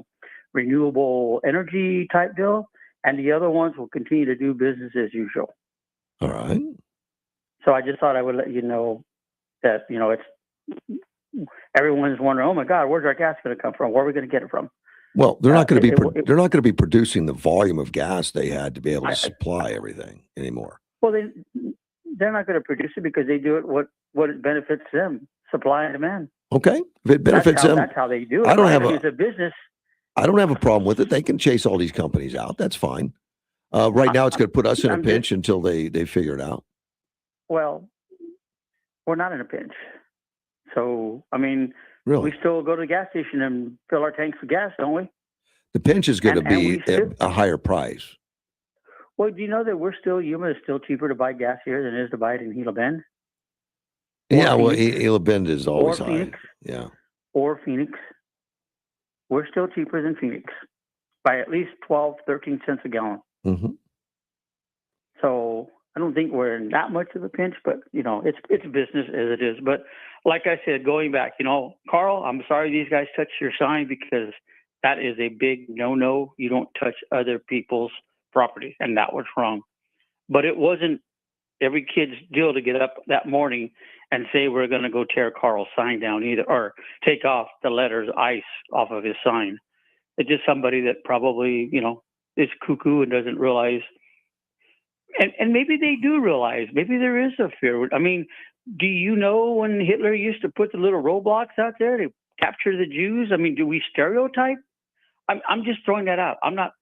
renewable energy type deal, and the other ones will continue to do business as usual. All right. So I just thought I would let you know that, it's everyone's wondering, oh my God, where's our gas going to come from? Where are we going to get it from? Well, they're not going to be they're not going to be producing the volume of gas they had to be able to supply everything anymore. Well, they're not going to produce it because they do it what it benefits them, supply and demand. Okay, if it benefits them, that's how they do it. I don't have it's a business. I don't have a problem with it. They can chase all these companies out. That's fine. Right now, it's going to put us in a pinch until they figure it out. Well, we're not in a pinch. So, I mean, really, we still go to the gas station and fill our tanks with gas, don't we? The pinch is going to be a higher price. Well, do you know that Yuma is still cheaper to buy gas here than it is to buy it in Gila Bend? Yeah, well, Gila Bend is always high. Phoenix, yeah. Or Phoenix. We're still cheaper than Phoenix by at least 12, 13 cents a gallon. Mm-hmm. So I don't think we're in that much of a pinch, but, it's business as it is. But like I said, going back, Carl, I'm sorry these guys touched your sign because that is a big no-no. You don't touch other people's property, and that was wrong. But it wasn't every kid's deal to get up that morning and say we're going to go tear Carl's sign down either, or take off the letters ICE off of his sign. It's just somebody that probably, is cuckoo and doesn't realize. And maybe they do realize. Maybe there is a fear. I mean, do you know when Hitler used to put the little roadblocks out there to capture the Jews? I mean, do we stereotype? I'm just throwing that out.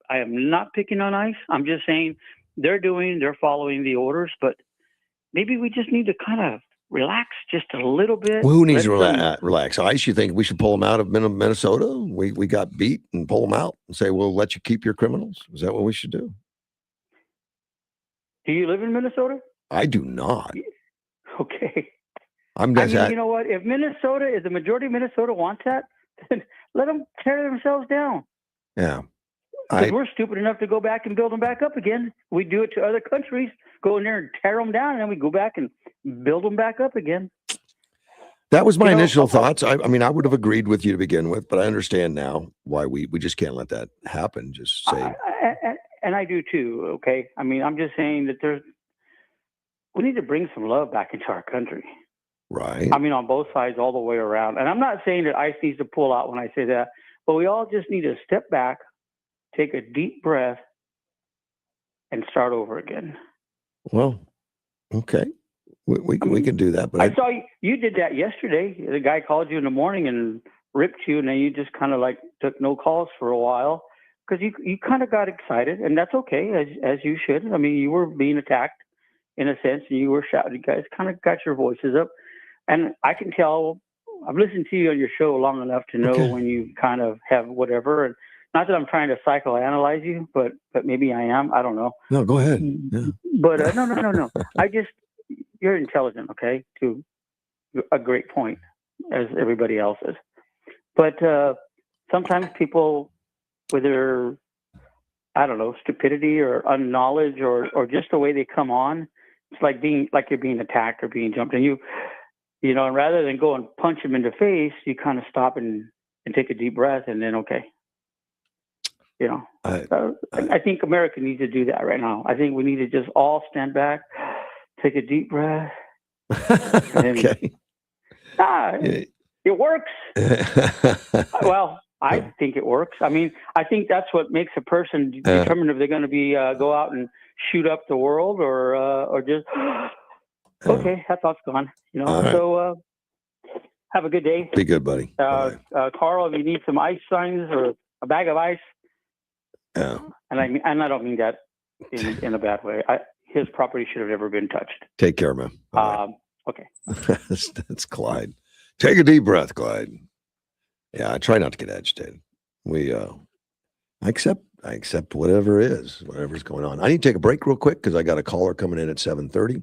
I am not picking on ICE. I'm just saying they're following the orders, but maybe we just need to kind of relax just a little bit. Well, who needs to relax? ICE, you think we should pull them out of Minnesota? We got beat and pull them out and say, we'll let you keep your criminals. Is that what we should do? Do you live in Minnesota? I do not. Okay. You know what? If the majority of Minnesota wants that, then let them tear themselves down. Yeah. Because we're stupid enough to go back and build them back up again. We do it to other countries, go in there and tear them down, and then we go back and build them back up again. That was my initial thoughts. I mean, I would have agreed with you to begin with, but I understand now why we just can't let that happen. Just say. And I do too, okay? I mean, I'm just saying that we need to bring some love back into our country. Right. I mean, on both sides, all the way around. And I'm not saying that ICE needs to pull out when I say that, but we all just need to step back, take a deep breath, and start over again. Well, okay. We can do that. But I saw you did that yesterday. The guy called you in the morning and ripped you, and then you just kind of like took no calls for a while because you kind of got excited, and that's okay, as you should. I mean, you were being attacked in a sense, and you were shouting. You guys kind of got your voices up. And I can tell, I've listened to you on your show long enough to know when you kind of have whatever. And not that I'm trying to psychoanalyze you, but maybe I am. I don't know. No, go ahead. Yeah. But no. You're intelligent, okay, to a great point, as everybody else is. But sometimes people, whether, I don't know, stupidity or unknowledge or just the way they come on, it's like you're being attacked or being jumped. And and rather than go and punch them in the face, you kind of stop and take a deep breath and then, okay. I think America needs to do that right now. I think we need to just all stand back, take a deep breath. Okay. It works. Well, I think it works. I mean, I think that's what makes a person determine if they're going to be go out and shoot up the world or just okay, that thought's gone. Right. So have a good day. Be good, buddy. Carl, if you need some ice signs or a bag of ice. Yeah. And I don't mean that in a bad way. His property should have never been touched. Take care, man. Okay. That's Clyde. Take a deep breath, Clyde. Yeah, I try not to get agitated. I accept whatever's going on. I need to take a break real quick because I got a caller coming in at 7:30.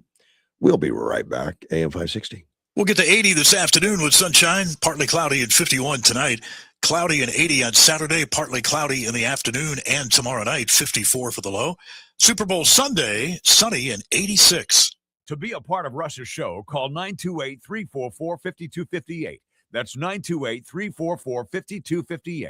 We'll be right back. AM 560. We'll get to 80 this afternoon with sunshine, partly cloudy and 51 tonight. Cloudy and 80 on Saturday, partly cloudy in the afternoon and tomorrow night, 54 for the low. Super Bowl Sunday, sunny and 86. To be a part of Russ's show, call 928-344-5258. That's 928-344-5258.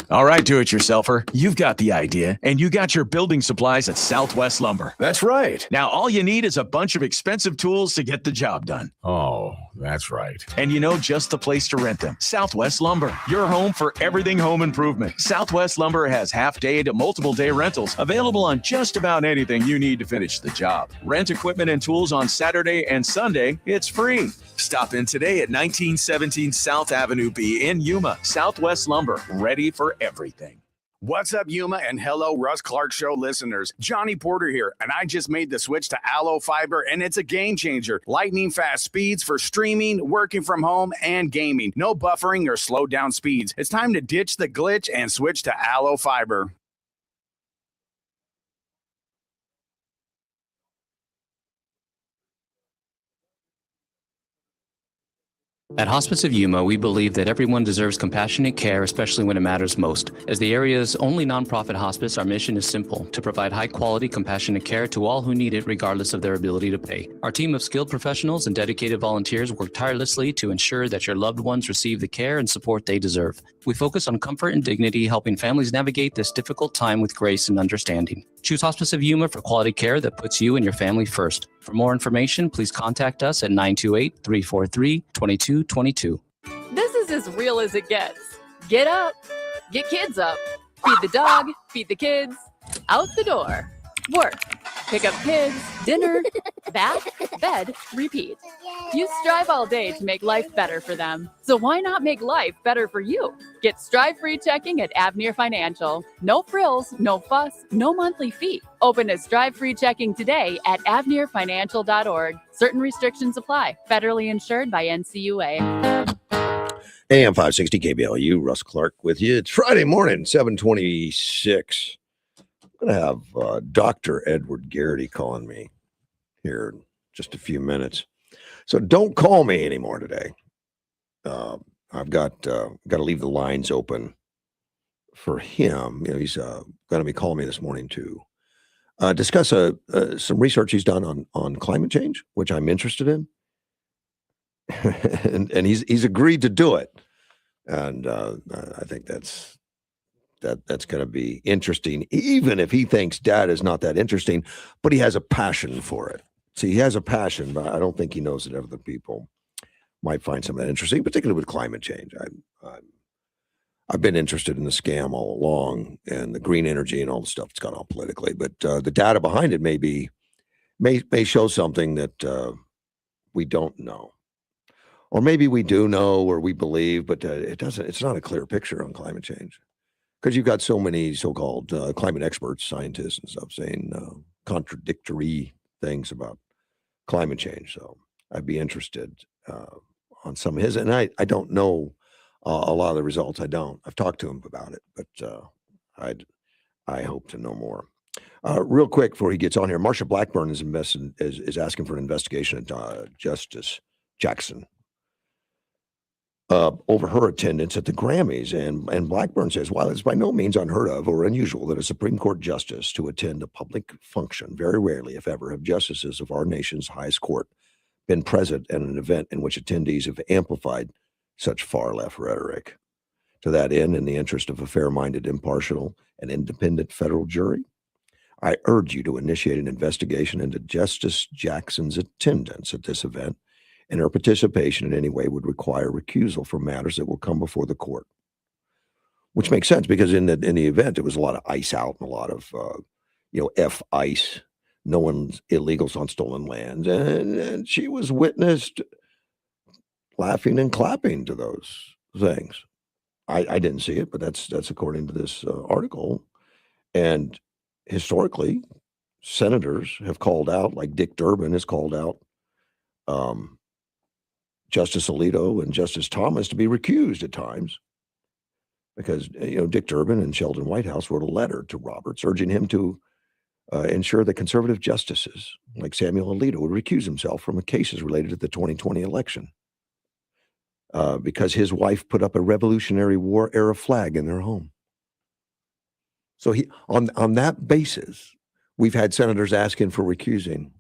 All right, do-it-yourselfer, you've got the idea, and you got your building supplies at Southwest Lumber. That's right. Now, all you need is a bunch of expensive tools to get the job done. Oh, that's right. And you know just the place to rent them. Southwest Lumber, your home for everything home improvement. Southwest Lumber has half-day to multiple-day rentals available on just about anything you need to finish the job. Rent equipment and tools on Saturday and Sunday. It's free. Stop in today at 1917 South Avenue B in Yuma. Southwest Lumber, ready for everything. What's up, Yuma, and hello, Russ Clark Show listeners. Johnny Porter here, and I just made the switch to Allo Fiber, and it's a game changer. Lightning fast speeds for streaming, working from home, and gaming. No buffering or slowed down speeds. It's time to ditch the glitch and switch to Allo Fiber. At Hospice of Yuma, we believe that everyone deserves compassionate care, especially when it matters most. As the area's only nonprofit hospice, our mission is simple: to provide high-quality, compassionate care to all who need it, regardless of their ability to pay. Our team of skilled professionals and dedicated volunteers work tirelessly to ensure that your loved ones receive the care and support they deserve. We focus on comfort and dignity, helping families navigate this difficult time with grace and understanding. Choose Hospice of Yuma for quality care that puts you and your family first. For more information, please contact us at 928-343-2222. This is as real as it gets. Get up, get kids up, feed the dog, feed the kids, out the door, work, pick up kids, dinner, bath, bed, repeat. You strive all day to make life better for them. So why not make life better for you? Get strive-free checking at Avenir Financial. No frills, no fuss, no monthly fee. Open a strive-free checking today at avenirfinancial.org. Certain restrictions apply. Federally insured by NCUA. AM 560 KBLU, Russ Clark with you. It's Friday morning, 7:26. I'm going to have Dr. Edward Garrity calling me here in just a few minutes. So don't call me anymore today. I've got to leave the lines open for him. You know, he's going to be calling me this morning to discuss some research he's done on climate change, which I'm interested in. and he's agreed to do it. And I think that's going to be interesting, even if he thinks Dad is not that interesting, but he has a passion for it. See, he has a passion, but I don't think he knows that other people might find some of that interesting, particularly with climate change. I've been interested in the scam all along and the green energy and all the stuff that's gone on politically, but the data behind it may show something that we don't know. Or maybe we do know or we believe, but it's not a clear picture on climate change. Because you've got so many so-called climate experts, scientists and stuff saying contradictory things about climate change. So I'd be interested on some of his. And I don't know a lot of the results. I don't. I've talked to him about it, but I hope to know more. Real quick before he gets on here, Marsha Blackburn is asking for an investigation into Justice Jackson over her attendance at the Grammys. And Blackburn says, while it's by no means unheard of or unusual that a Supreme Court justice to attend a public function, very rarely, if ever, have justices of our nation's highest court been present at an event in which attendees have amplified such far-left rhetoric. To that end, in the interest of a fair-minded, impartial, and independent federal jury, I urge you to initiate an investigation into Justice Jackson's attendance at this event, and her participation in any way would require recusal from matters that will come before the court. Which makes sense, because in the event, it was a lot of ice out and a lot of, F ice, no one's illegals on stolen lands. And she was witnessed laughing and clapping to those things. I didn't see it, but that's according to this article. And historically, senators have called out, like Dick Durbin has called out Justice Alito and Justice Thomas to be recused at times because, Dick Durbin and Sheldon Whitehouse wrote a letter to Roberts urging him to ensure that conservative justices like Samuel Alito would recuse himself from cases related to the 2020 election because his wife put up a Revolutionary War era flag in their home. So on that basis, we've had senators asking for recusing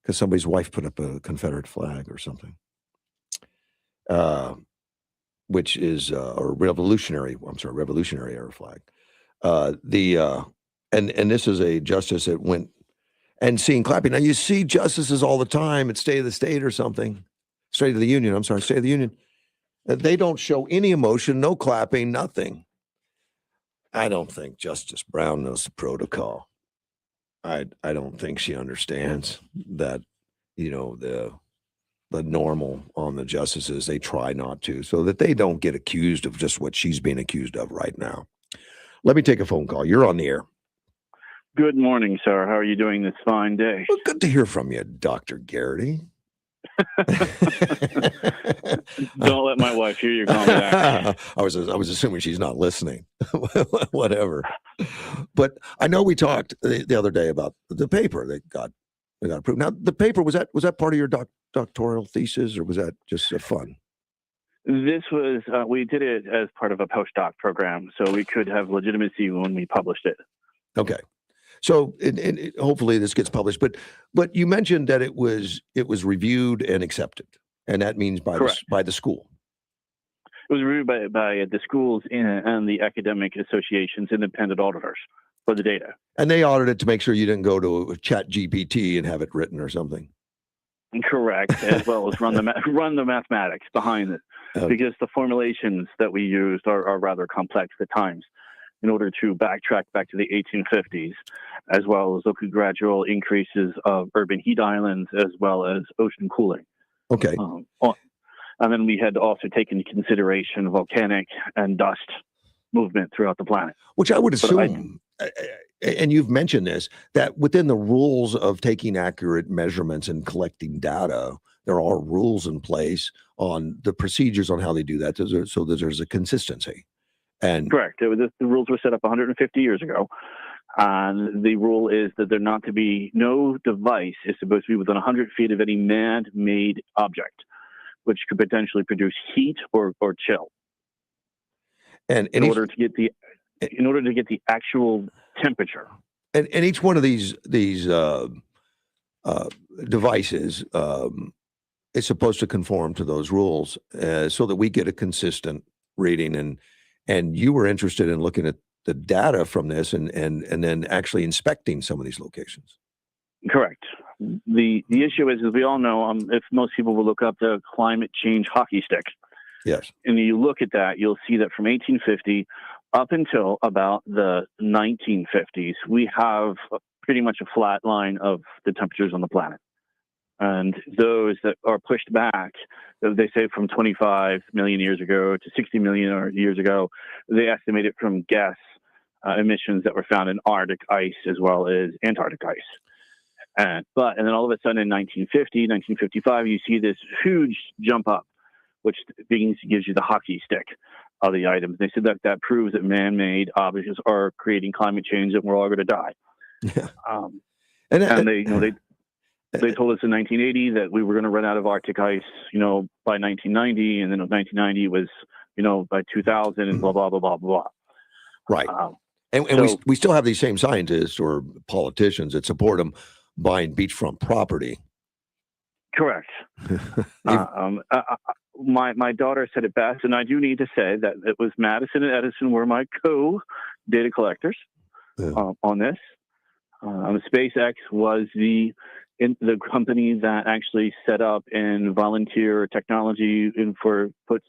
because somebody's wife put up a Confederate flag or something, which is or Revolutionary era flag. And this is a justice that went and seeing clapping. Now you see justices all the time at State of the State or something, State of the Union. State of the Union. They don't show any emotion, no clapping, nothing. I don't think Justice Brown knows the protocol. I don't think she understands that, the normal on the justices, they try not to, so that they don't get accused of just what she's being accused of right now. Let me take a phone call. You're on the air. Good morning, sir. How are you doing this fine day? Well, good to hear from you, Dr. Garrity. Don't let my wife hear you call me back. I was assuming she's not listening. Whatever. But I know we talked the other day about the paper that got approved. Now, the paper, was that part of your doctoral thesis, or was that just fun? This was we did it as part of a postdoc program, so we could have legitimacy when we published it. Okay. So hopefully this gets published, but you mentioned that it was reviewed and accepted, and that means by the school. It was reviewed by the schools and the academic association's independent auditors for the data. And they audited to make sure you didn't go to ChatGPT and have it written or something. Correct, as well as run the mathematics behind it, because the formulations that we used are rather complex at times. In order to backtrack back to the 1850s, as well as look at gradual increases of urban heat islands, as well as ocean cooling. Okay. And then we had to also take into consideration volcanic and dust movement throughout the planet. Which I would assume, and you've mentioned this, that within the rules of taking accurate measurements and collecting data, there are rules in place on the procedures on how they do that, so that there's a consistency. And correct. The rules were set up 150 years ago. And the rule is that no device is supposed to be within 100 feet of any man-made object, which could potentially produce heat or chill. And in order to get the actual temperature. And each one of these devices is supposed to conform to those rules so that we get a consistent reading. And you were interested in looking at the data from this and then actually inspecting some of these locations. Correct. The issue is, as we all know, if most people will look up the climate change hockey stick. Yes. And you look at that, you'll see that from 1850 up until about the 1950s, we have pretty much a flat line of the temperatures on the planet. And those that are pushed back, they say from 25 million years ago to 60 million years ago, they estimate it from gas emissions that were found in Arctic ice as well as Antarctic ice. And then all of a sudden in 1950, 1955, you see this huge jump up, which gives you the hockey stick of the items. They said that proves that man-made objects are creating climate change and we're all going to die. Yeah. They told us in 1980 that we were going to run out of Arctic ice, by 1990, and then 1990 was, by 2000, and blah blah blah blah blah. Right. And we still have these same scientists or politicians that support them buying beachfront property. Correct. My daughter said it best, and I do need to say that it was Madison and Edison were my co-data collectors on this. SpaceX was the company that actually set up and volunteer technology puts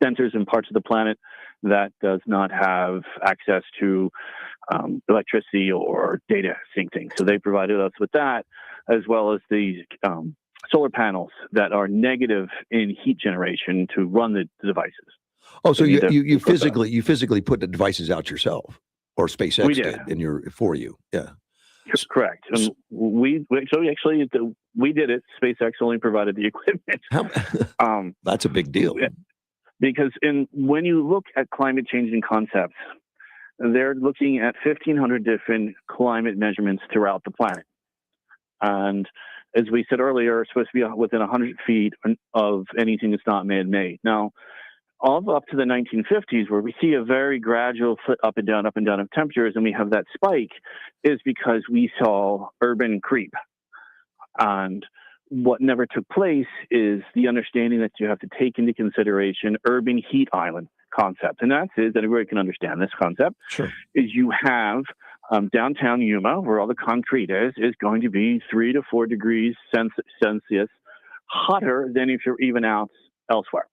sensors in parts of the planet that does not have access to electricity or data syncing. So they provided us with that, as well as the solar panels that are negative in heat generation to run the devices. Oh, so you physically put the devices out yourself, or SpaceX did for you? Yeah. Correct. And we did it. SpaceX only provided the equipment. That's a big deal. Because when you look at climate changing concepts, they're looking at 1,500 different climate measurements throughout the planet. And as we said earlier, it's supposed to be within 100 feet of anything that's not man-made. Now, all up to the 1950s, where we see a very gradual up and down of temperatures, and we have that spike, is because we saw urban creep. And what never took place is the understanding that you have to take into consideration urban heat island concept. And that is, that everybody can understand this concept, is you have downtown Yuma, where all the concrete is going to be 3 to 4 degrees Celsius hotter than if you're even out elsewhere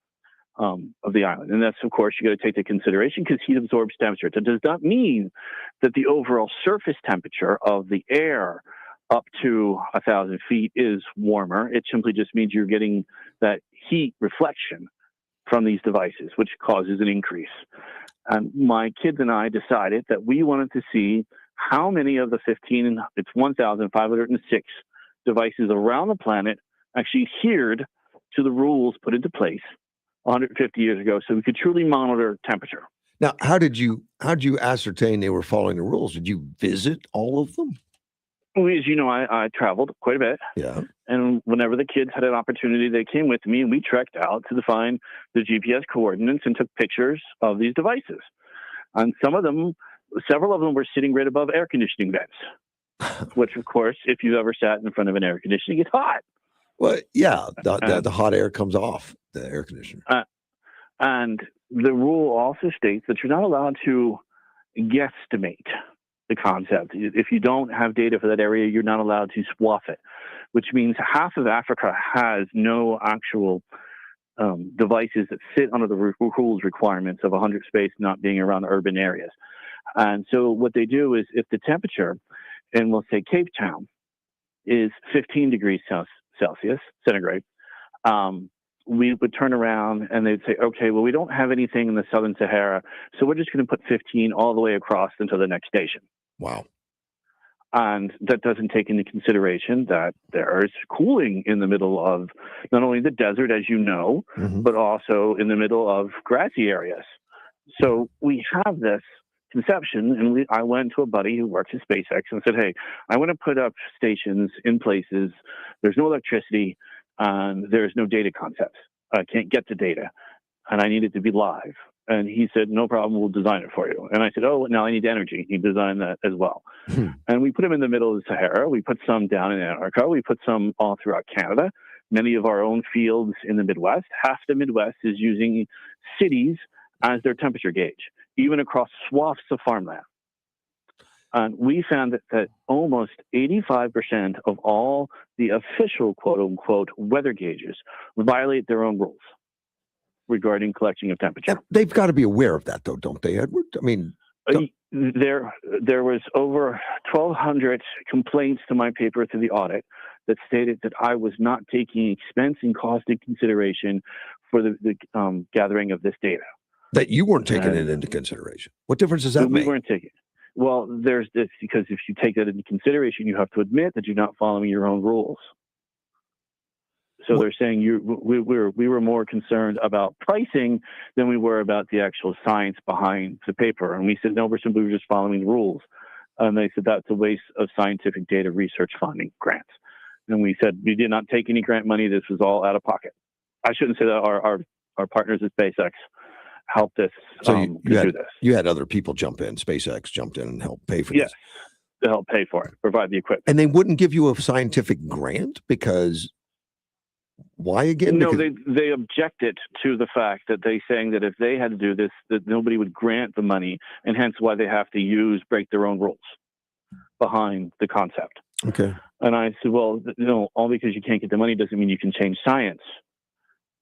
of the island. And that's, of course, you got to take into consideration because heat absorbs temperature. That does not mean that the overall surface temperature of the air up to 1,000 feet is warmer. It simply just means you're getting that heat reflection from these devices, which causes an increase. And my kids and I decided that we wanted to see how many of the 1,506 devices around the planet actually adhered to the rules put into place 150 years ago, so we could truly monitor temperature. Now, how did you ascertain they were following the rules? Did you visit all of them? Well, as you know, I traveled quite a bit. Yeah. And whenever the kids had an opportunity, they came with me, and we trekked out to find the GPS coordinates and took pictures of these devices. And several of them were sitting right above air conditioning vents, which, of course, if you've ever sat in front of an air conditioning, it's hot. Well, yeah, the hot air comes off the air conditioner. And the rule also states that you're not allowed to guesstimate the concept. If you don't have data for that area, you're not allowed to swath it, which means half of Africa has no actual devices that sit under the rules requirements of 100 space not being around urban areas. And so what they do is if the temperature in, we'll say, Cape Town is 15 degrees centigrade, we would turn around and they'd say, okay, well, we don't have anything in the Southern Sahara, so we're just going to put 15 all the way across into the next station. Wow. And that doesn't take into consideration that there is cooling in the middle of not only the desert, as you know, but also in the middle of grassy areas. So we have this conception, and I went to a buddy who works at SpaceX and said, hey, I want to put up stations in places there's no electricity and there's no data concepts. I can't get the data, and I need it to be live. And he said, no problem, we'll design it for you. And I said, oh, now I need energy. He designed that as well. And we put them in the middle of the Sahara. We put some down in Antarctica. We put some all throughout Canada. Many of our own fields in the Midwest. Half the Midwest is using cities as their temperature gauge, even across swaths of farmland. And we found that almost 85% of all the official quote-unquote weather gauges violate their own rules regarding collection of temperature. They've got to be aware of that, though, don't they, Edward? I mean, there was over 1,200 complaints to my paper through the audit that stated that I was not taking expense and cost into consideration for the gathering of this data. That you weren't taking it into consideration. What difference does that make? We weren't taking it. Well, there's this, because if you take that into consideration, you have to admit that you're not following your own rules. So they're saying we were more concerned about pricing than we were about the actual science behind the paper. And we said, no, we're just following the rules. And they said, that's a waste of scientific data research funding grants. And we said, we did not take any grant money. This was all out of pocket. I shouldn't say that. Our partners at SpaceX helped us do this. You had other people jump in. SpaceX jumped in and helped pay for this. To help pay for it, provide the equipment. And they wouldn't give you a scientific grant because... Why again? No, they objected to the fact that they saying that if they had to do this, that nobody would grant the money, and hence why they have to break their own rules behind the concept. Okay. And I said, well, all because you can't get the money doesn't mean you can change science.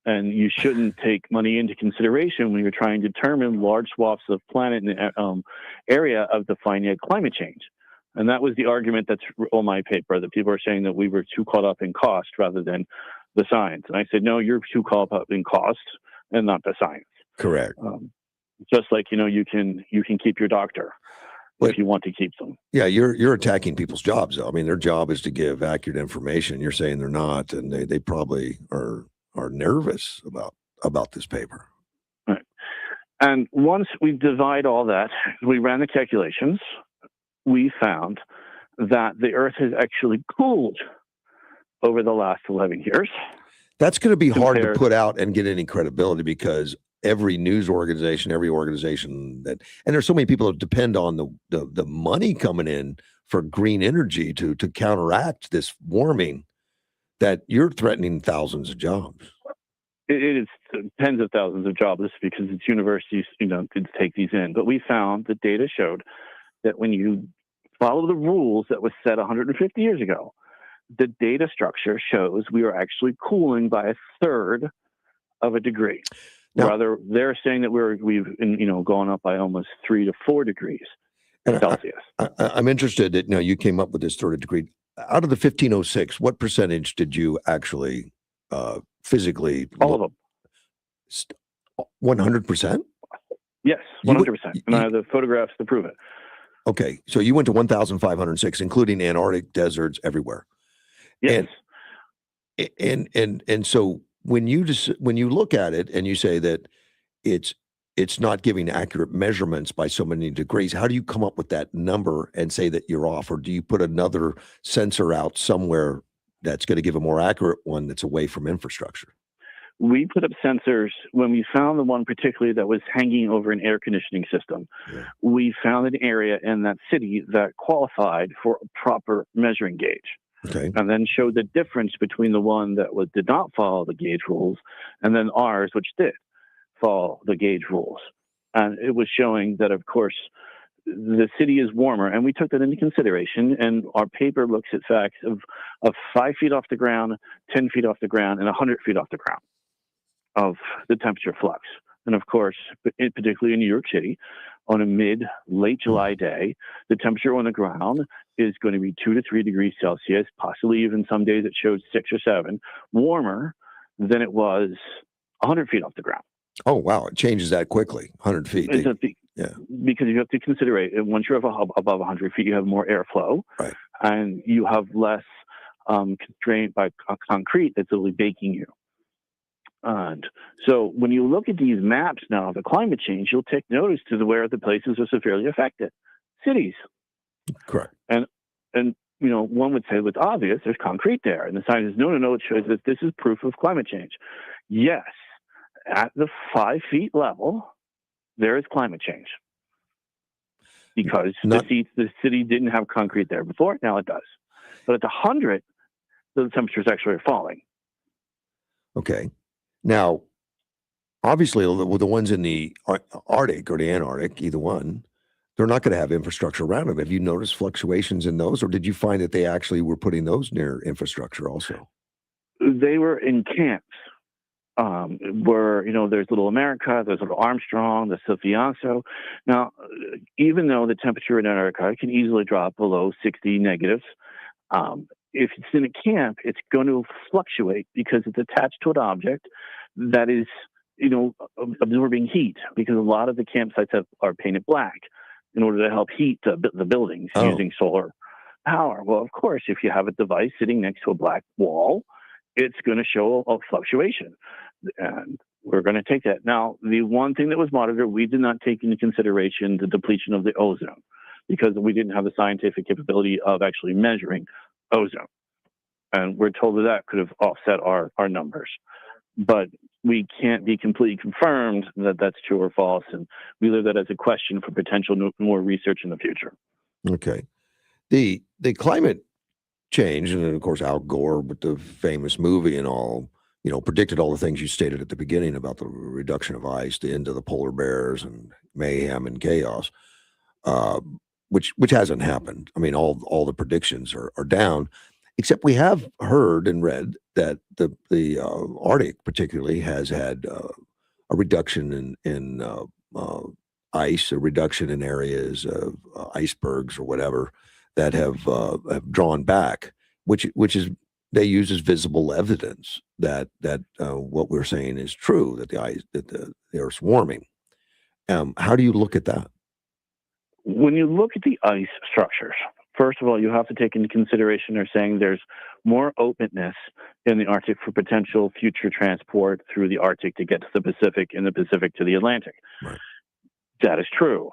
And you shouldn't take money into consideration when you're trying to determine large swaths of planet and area of the finite climate change. And that was the argument that's on my paper, that people are saying that we were too caught up in cost rather than the science. And I said, no, you're too caught up in cost and not the science. Correct. Just like, you can keep your doctor if you want to keep them. Yeah, you're attacking people's jobs, though. I mean, their job is to give accurate information. You're saying they're not, and they probably are nervous about this paper. Right. And once we divide all that, we ran the calculations, we found that the Earth has actually cooled over the last 11 years. That's going to be hard to put out and get any credibility because every news organization, every organization and there's so many people that depend on the money coming in for green energy to counteract this warming that you're threatening thousands of jobs. It is tens of thousands of jobs because it's universities, to take these in. But we found the data showed that when you follow the rules that was set 150 years ago, the data structure shows we are actually cooling by a third of a degree. Now, rather, they're saying that we've gone up by almost 3 to 4 degrees Celsius. I'm interested that you came up with this third degree. Out of the 1506, what percentage did you actually physically? All of them. 100%? Yes, 100%. And I have the photographs to prove it. Okay, so you went to 1,506, including Antarctic deserts everywhere. Yes. And so when you look at it and you say that it's not giving accurate measurements by so many degrees, how do you come up with that number and say that you're off? Or do you put another sensor out somewhere that's going to give a more accurate one that's away from infrastructure? We put up sensors when we found the one particularly that was hanging over an air conditioning system. Yeah. We found an area in that city that qualified for a proper measuring gauge. Okay. And then showed the difference between the one that did not follow the gauge rules and then ours, which did follow the gauge rules. And it was showing that, of course, the city is warmer. And we took that into consideration. And our paper looks at facts of 5 feet off the ground, 10 feet off the ground, and 100 feet off the ground of the temperature flux. And of course, particularly in New York City, on a late July day, the temperature on the ground is going to be 2 to 3 degrees Celsius, possibly even some days it showed 6 or 7, warmer than it was 100 feet off the ground. Oh, wow. It changes that quickly, 100 feet. Yeah. Because you have to consider it. Once you're above 100 feet, you have more airflow. Right. And you have less constraint by concrete that's literally baking you. And so when you look at these maps now of the climate change, you'll take notice to where the places are severely affected. Cities. Correct. And one would say it's obvious, there's concrete there. And the scientists, no, it shows that this is proof of climate change. Yes, at the 5 feet level, there is climate change. Because the city didn't have concrete there before, now it does. But at the 100, the temperatures actually are falling. Okay. Now, obviously, the ones in the Arctic or the Antarctic, either one, they're not going to have infrastructure around them. Have you noticed fluctuations in those, or did you find that they actually were putting those near infrastructure also? They were in camps where, there's Little America, there's Little Armstrong, there's Sofianso. Now, even though the temperature in Antarctica can easily drop below 60 negatives, if it's in a camp, it's going to fluctuate because it's attached to an object that is, absorbing heat, because a lot of the campsites are painted black in order to help heat the buildings using solar power. Well, of course, if you have a device sitting next to a black wall, it's going to show a fluctuation. And we're going to take that. Now, the one thing that was monitored, we did not take into consideration the depletion of the ozone because we didn't have the scientific capability of actually measuring ozone. And we're told that could have offset our numbers. But we can't be completely confirmed that that's true or false. And we leave that as a question for potential more research in the future. Okay. The climate change, and then of course Al Gore with the famous movie and all, predicted all the things you stated at the beginning about the reduction of ice, the end of the polar bears and mayhem and chaos, which hasn't happened. I mean, all the predictions are down, except we have heard and read that the Arctic particularly has had a reduction in ice, a reduction in areas of icebergs or whatever that have drawn back, which is they use as visible evidence that what we're saying is true, that the Earth's warming. How do you look at that? When you look at the ice structures, first of all, you have to take into consideration they're saying there's more openness in the Arctic for potential future transport through the Arctic to get to the Pacific and the Pacific to the Atlantic. Right. That is true.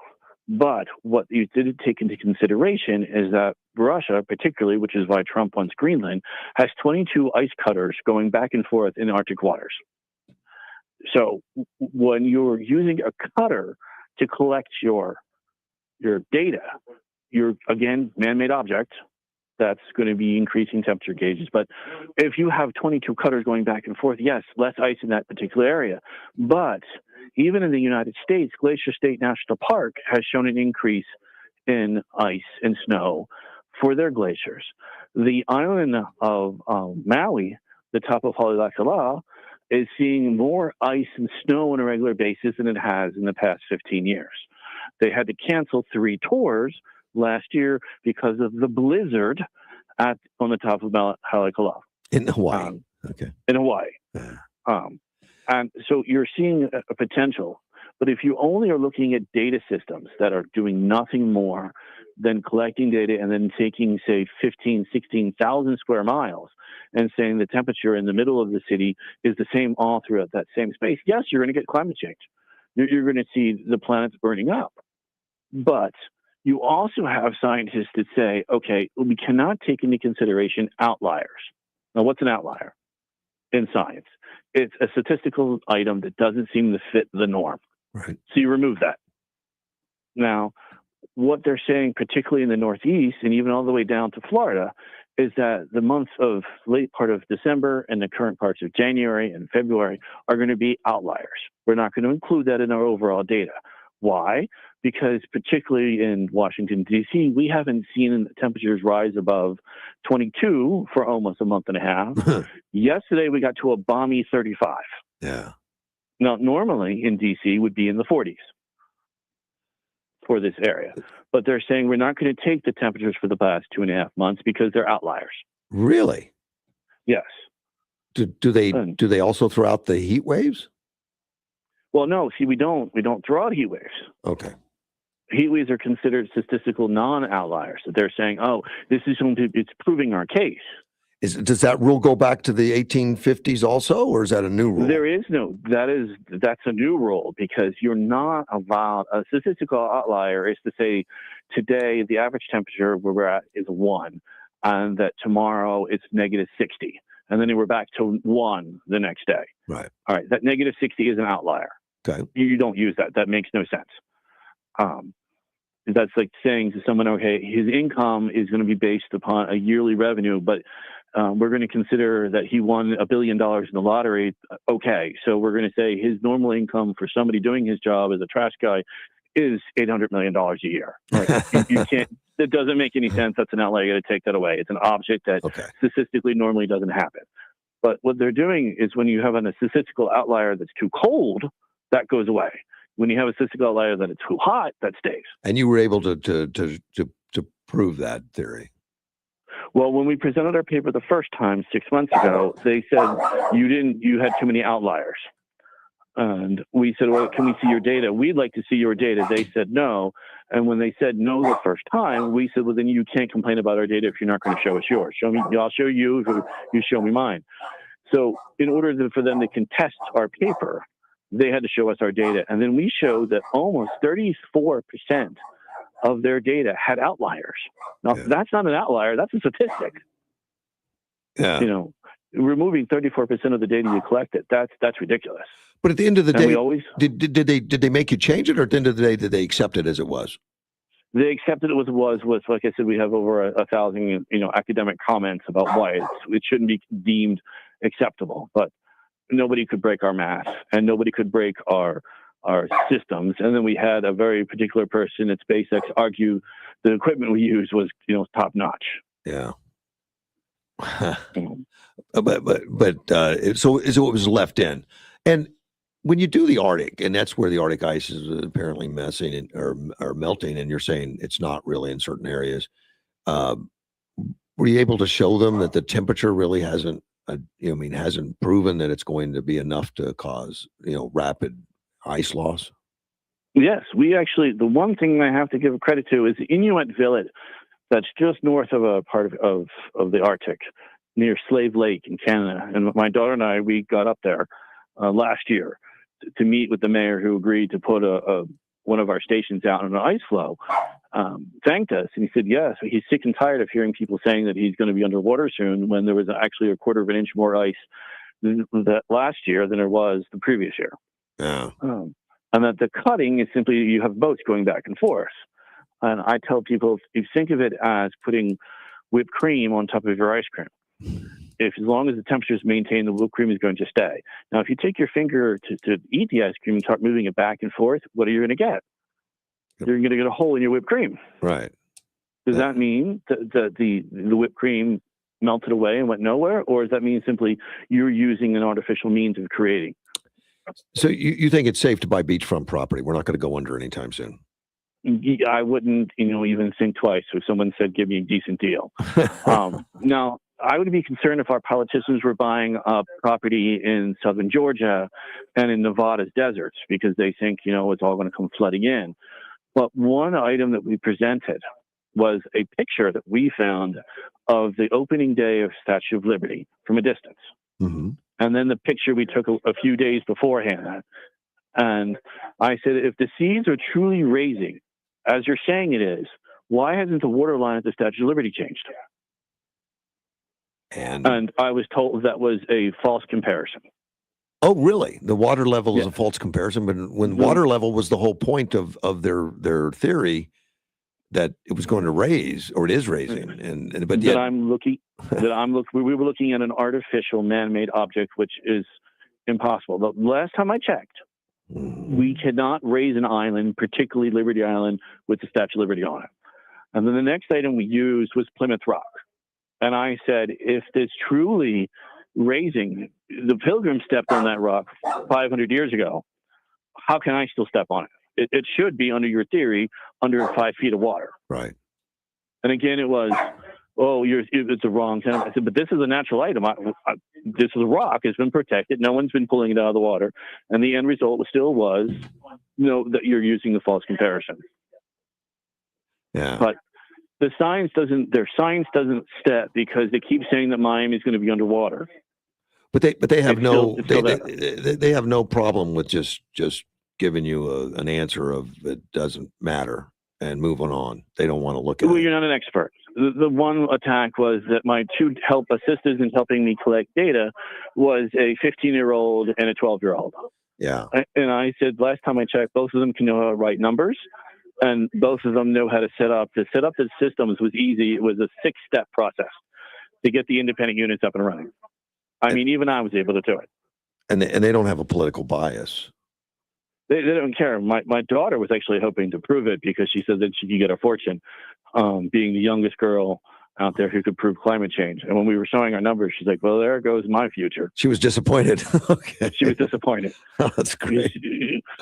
But what you didn't take into consideration is that Russia, particularly, which is why Trump wants Greenland, has 22 ice cutters going back and forth in Arctic waters. So when you're using a cutter to collect your data, you're, again, man-made object. That's going to be increasing temperature gauges. But if you have 22 cutters going back and forth, yes, less ice in that particular area. But even in the United States, Glacier State National Park has shown an increase in ice and snow for their glaciers. The island of Maui, the top of Haleakala, is seeing more ice and snow on a regular basis than it has in the past 15 years. They had to cancel 3 tours last year because of the blizzard on the top of Mount Haleakala. In Hawaii. Okay. In Hawaii. And so you're seeing a potential. But if you only are looking at data systems that are doing nothing more than collecting data and then taking, say, 15, 16,000 square miles and saying the temperature in the middle of the city is the same all throughout that same space, yes, you're going to get climate change. You're going to see the planets burning up. But you also have scientists that say, okay, we cannot take into consideration outliers. Now, what's an outlier in science? It's a statistical item that doesn't seem to fit the norm. Right. So you remove that. Now, what they're saying, particularly in the Northeast and even all the way down to Florida, is that the months of late part of December and the current parts of January and February are going to be outliers. We're not going to include that in our overall data. Why? Because particularly in Washington, D.C., we haven't seen temperatures rise above 22 for almost a month and a half. Yesterday, we got to a balmy 35. Yeah. Now, normally in D.C. would be in the 40s for this area. But they're saying we're not going to take the temperatures for the past 2.5 months because they're outliers. Really? Yes. Do they also throw out the heat waves? Well, no. See, we don't throw out heat waves. Okay. Heat waves are considered statistical non-outliers. So they're saying, oh, this is it's proving our case. Does that rule go back to the 1850s also, or is that a new rule? There is no. That's a new rule because you're not allowed. A statistical outlier is to say today the average temperature where we're at is 1, and that tomorrow it's negative 60, and then we're back to 1 the next day. Right. All right. That negative 60 is an outlier. Okay. You don't use that. That makes no sense. That's like saying to someone, okay, his income is going to be based upon a yearly revenue, but we're going to consider that he won $1 billion in the lottery. Okay, so we're going to say his normal income for somebody doing his job as a trash guy is $800 million a year. Right? you can't. That doesn't make any sense. That's an outlier. You got to take that away. It's an object that statistically normally doesn't happen. But what they're doing is when you have a statistical outlier that's too cold, that goes away. When you have a statistical outlier that it's too hot, that stays. And you were able to prove that theory. Well, when we presented our paper the first time 6 months ago, they said you had too many outliers. And we said, well, can we see your data? We'd like to see your data. They said no. And when they said no the first time, we said, well, then you can't complain about our data if you're not going to show us yours. I'll show you if you show me mine. So in order for them to contest our paper, they had to show us our data. And then we showed that almost 34% of their data had outliers. Now, that's not an outlier. That's a statistic. Yeah. You know, removing 34% of the data you collected, that's ridiculous. But at the end of the day, we always, did they make you change it, or at the end of the day, did they accept it as it was? They accepted it as it was. Like I said, we have over 1,000, academic comments about why it shouldn't be deemed acceptable. But nobody could break our math, and nobody could break our systems. And then we had a very particular person at SpaceX argue the equipment we used was, top notch. Yeah. So it was left in. And when you do the Arctic, and that's where the Arctic ice is apparently messing or melting, and you're saying it's not really in certain areas, were you able to show them that the temperature really hasn't proven that it's going to be enough to cause, rapid ice loss? Yes, we actually, the one thing I have to give credit to is Inuit Village, that's just north of a part of the Arctic, near Slave Lake in Canada. And my daughter and I, we got up there last year to meet with the mayor, who agreed to put a one of our stations out on an ice flow, thanked us. And he said, yes, he's sick and tired of hearing people saying that he's going to be underwater soon when there was actually a quarter of an inch more ice that last year than there was the previous year. Yeah. And that the cutting is simply you have boats going back and forth. And I tell people, if you think of it as putting whipped cream on top of your ice cream, as long as the temperature is maintained, the whipped cream is going to stay. Now, if you take your finger to eat the ice cream and start moving it back and forth, what are you going to get? You're going to get a hole in your whipped cream. Right. Does that mean that the whipped cream melted away and went nowhere? Or does that mean simply you're using an artificial means of creating? So you think it's safe to buy beachfront property? We're not going to go under anytime soon. I wouldn't, even think twice if someone said, give me a decent deal. Now, I would be concerned if our politicians were buying up property in southern Georgia and in Nevada's deserts because they think, it's all going to come flooding in. But one item that we presented was a picture that we found of the opening day of Statue of Liberty from a distance. Mm-hmm. And then the picture we took a few days beforehand. And I said, if the seas are truly raising, as you're saying it is, why hasn't the water line at the Statue of Liberty changed? And I was told that was a false comparison. Oh, really? The water level is a false comparison, but when water level was the whole point of their theory that it was going to raise, or it is raising, but yet we were looking at an artificial man-made object, which is impossible. The last time I checked, we cannot raise an island, particularly Liberty Island, with the Statue of Liberty on it. And then the next item we used was Plymouth Rock. And I said, if it's truly raising, the Pilgrims stepped on that rock 500 years ago. How can I still step on it? It should be, under your theory, under 5 feet of water. Right. And again, it was, it's the wrong time. I said, but this is a natural item. This is a rock. It's been protected. No one's been pulling it out of the water. And the end result still was, that you're using the false comparison. Yeah. But their science doesn't step because they keep saying that Miami is going to be underwater. But they have they have no problem with just giving you an answer of it doesn't matter and moving on. They don't want to look at it. You're not an expert. The one attack was that my two assistants in helping me collect data was a 15-year-old and a 12-year-old. Yeah. And I said, last time I checked, both of them can know how to write numbers, and both of them know how to set up. To set up the systems was easy. It was a 6-step process to get the independent units up and running. I mean, even I was able to do it. And they don't have a political bias. They don't care. My daughter was actually hoping to prove it because she said that she could get a fortune being the youngest girl out there who could prove climate change. And when we were showing our numbers, she's like, well, there goes my future. She was disappointed. Okay. She was disappointed. Oh, that's great.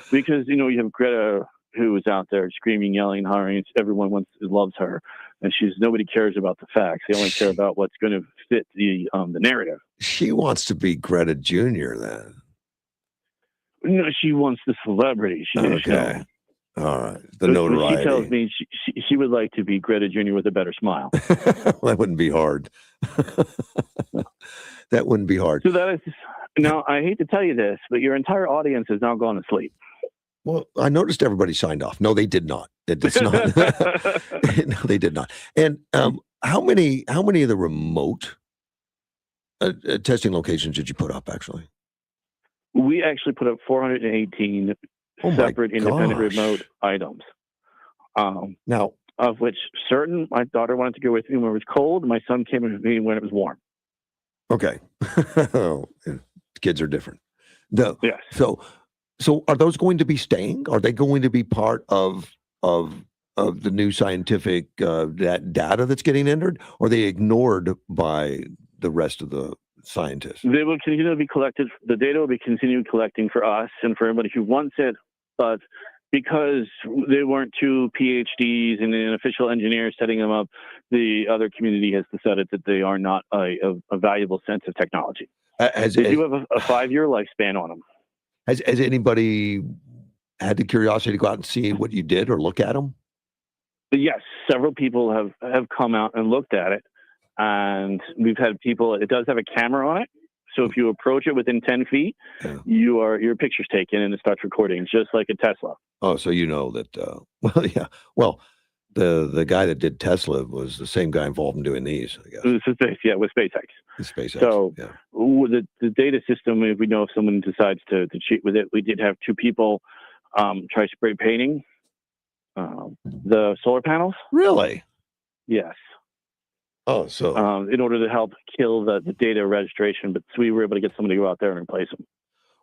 Because, you have Greta who was out there screaming, yelling, hollering. Everyone loves her. And nobody cares about the facts. They only care about what's going to fit the narrative. She wants to be Greta Jr. then. No, she wants the celebrity. Okay. All right. The notoriety. She tells me she would like to be Greta Jr. with a better smile. That wouldn't be hard. That wouldn't be hard. So that is, now, I hate to tell you this, but your entire audience has now gone to sleep. Well, I noticed everybody signed off. No, they did not. It's not. No, they did not. And how many of the remote testing locations did you put up, actually? We actually put up 418 separate independent remote items. Now, of which certain, my daughter wanted to go with me when it was cold. My son came with me when it was warm. Okay. Kids are different. Yes. So are those going to be staying? Are they going to be part of the new scientific data that's getting entered? Or are they ignored by the rest of the scientists? They will continue to be collected. The data will be continued collecting for us and for everybody who wants it. But because they weren't two PhDs and an official engineer setting them up, the other community has decided that they are not a valuable sense of technology. They do have a 5-year lifespan on them. Has anybody had the curiosity to go out and see what you did or look at them? But yes, several people have come out and looked at it. And we've had people, it does have a camera on it. So if you approach it within 10 feet, your picture's taken and it starts recording, just like a Tesla. Oh, so you know that, well, yeah. Well, the guy that did Tesla was the same guy involved in doing these, I guess. Yeah, with SpaceX. SpaceX, So yeah. the data system, if we know if someone decides to cheat with it, we did have 2 people try spray painting the solar panels. Really? Yes. Oh, so in order to help kill the data registration, but we were able to get somebody to go out there and replace them.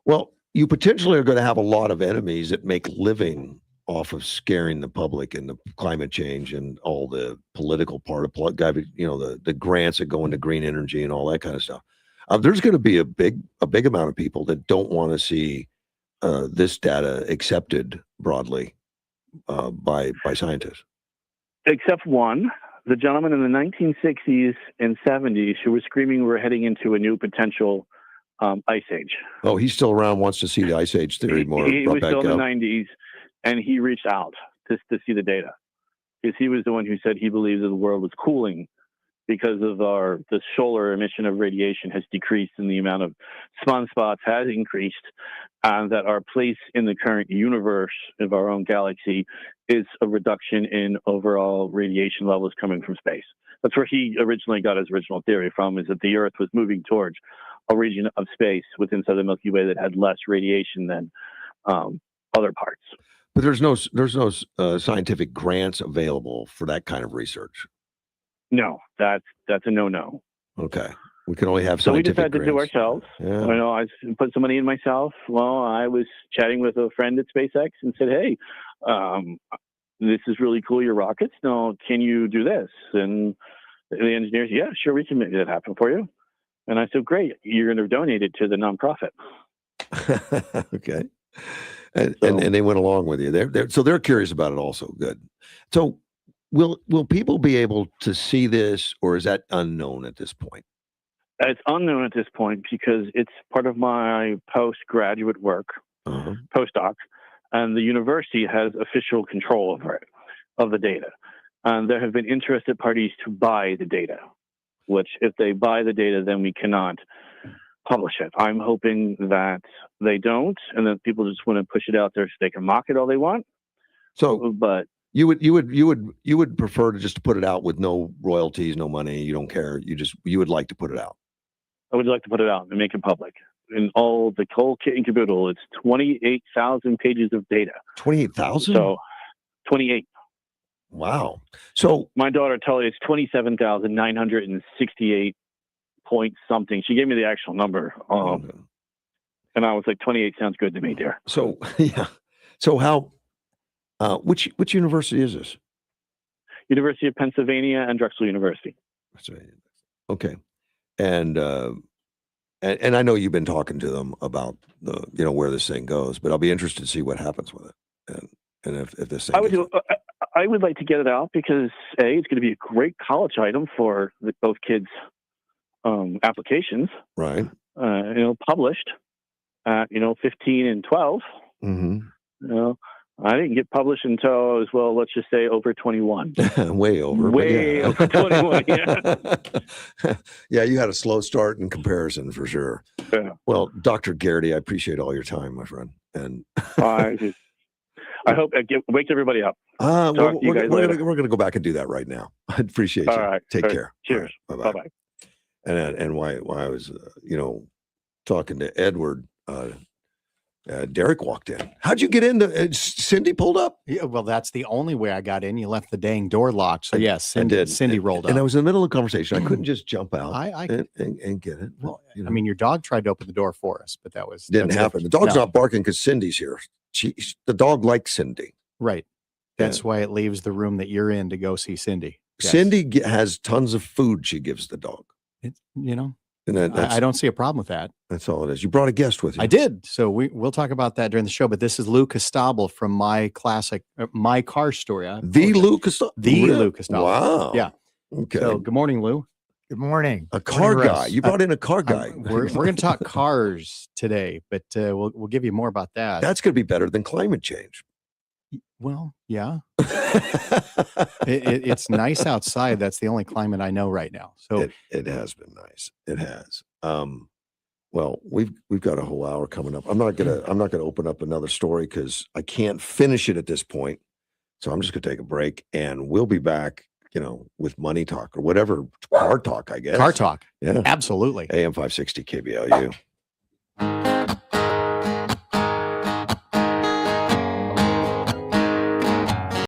well, you potentially are going to have a lot of enemies that make living off of scaring the public and the climate change and all the political part of the grants that go into green energy and all that kind of stuff. There's going to be a big amount of people that don't want to see this data accepted broadly by scientists. Except one, the gentleman in the 1960s and 70s who was screaming we're heading into a new potential ice age. Oh, he's still around, wants to see the ice age theory more. He was back still in the up. 90s, and he reached out to see the data. Because he was the one who said he believes that the world was cooling because of the solar emission of radiation has decreased and the amount of sunspots has increased, and that our place in the current universe of our own galaxy is a reduction in overall radiation levels coming from space. That's where he originally got his original theory from, is that the Earth was moving towards a region of space within the Milky Way that had less radiation than other parts. But there's no scientific grants available for that kind of research. No, that's a no-no. Okay, we can only have so we scientific decided to do grants. ourselves. Yeah. You know, I put some money in myself. Well, I was chatting with a friend at SpaceX and said, "Hey, this is really cool, your rockets. Now, can you do this?" And the engineers, "Yeah, sure, we can make that happen for you." And I said, "Great, you're going to donate it to the nonprofit." Okay. And they went along with you. They're curious about it also. Good. So will people be able to see this, or is that unknown at this point? It's unknown at this point because it's part of my postgraduate work, postdoc, and the university has official control over it, of the data. And there have been interested parties to buy the data, which if they buy the data, then we cannot publish it. I'm hoping that they don't, and that people just want to push it out there so they can mock it all they want. So, but you would prefer to just put it out with no royalties, no money. You don't care. You would like to put it out. I would like to put it out and make it public. In all the whole kit and caboodle, it's 28,000 pages of data. 28,000? So 28. Wow. So my daughter told me it's 27,968 point something. She gave me the actual number. And I was like, 28 sounds good to me, dear. So yeah. So how which university is this? University of Pennsylvania and Drexel University. Okay. And I know you've been talking to them about where this thing goes, but I'll be interested to see what happens with it. And if this thing I would like to get it out because it's going to be a great college item for both kids' applications. Right. Published at 15 and 12. Mm-hmm. I didn't get published until I was, let's just say over 21. Way over. Way over 21, yeah. Yeah, you had a slow start in comparison for sure. Yeah. Well, Dr. Garrity, I appreciate all your time, my friend. And I hope it wakes everybody up. We're going to go back and do that right now. I appreciate you. All right. Take care. Cheers. Right. Bye-bye. And why I was, talking to Edward, Derek walked in. How'd you get in? Cindy pulled up? Yeah, well, that's the only way I got in. You left the dang door locked. So yes, Cindy rolled up. And I was in the middle of the conversation. I couldn't just jump out and get it. Well, I mean, your dog tried to open the door for us, but that didn't happen. The dog's not barking because Cindy's here. The dog likes Cindy. Right. That's why it leaves the room that you're in to go see Cindy. Yes. Cindy has tons of food she gives the dog. And I don't see a problem with that. That's all it is. You brought a guest with you. I did. So we'll talk about that during the show. But this is Lou Costabile from My Car Story. Lou Costabile? Lou Costabile. Wow. Yeah. Okay. So good morning, Lou. Good morning. A car guy. You brought in a car guy. We're going to talk cars today, but we'll give you more about that. That's going to be better than climate change. Well, yeah. It's nice outside. That's the only climate I know right now. So it has been nice. It has. Well, we've got a whole hour coming up. I'm not gonna open up another story because I can't finish it at this point. So I'm just gonna take a break, and we'll be back, with money talk or whatever, car talk, I guess. Car talk. Yeah. Absolutely. AM 560 KBLU.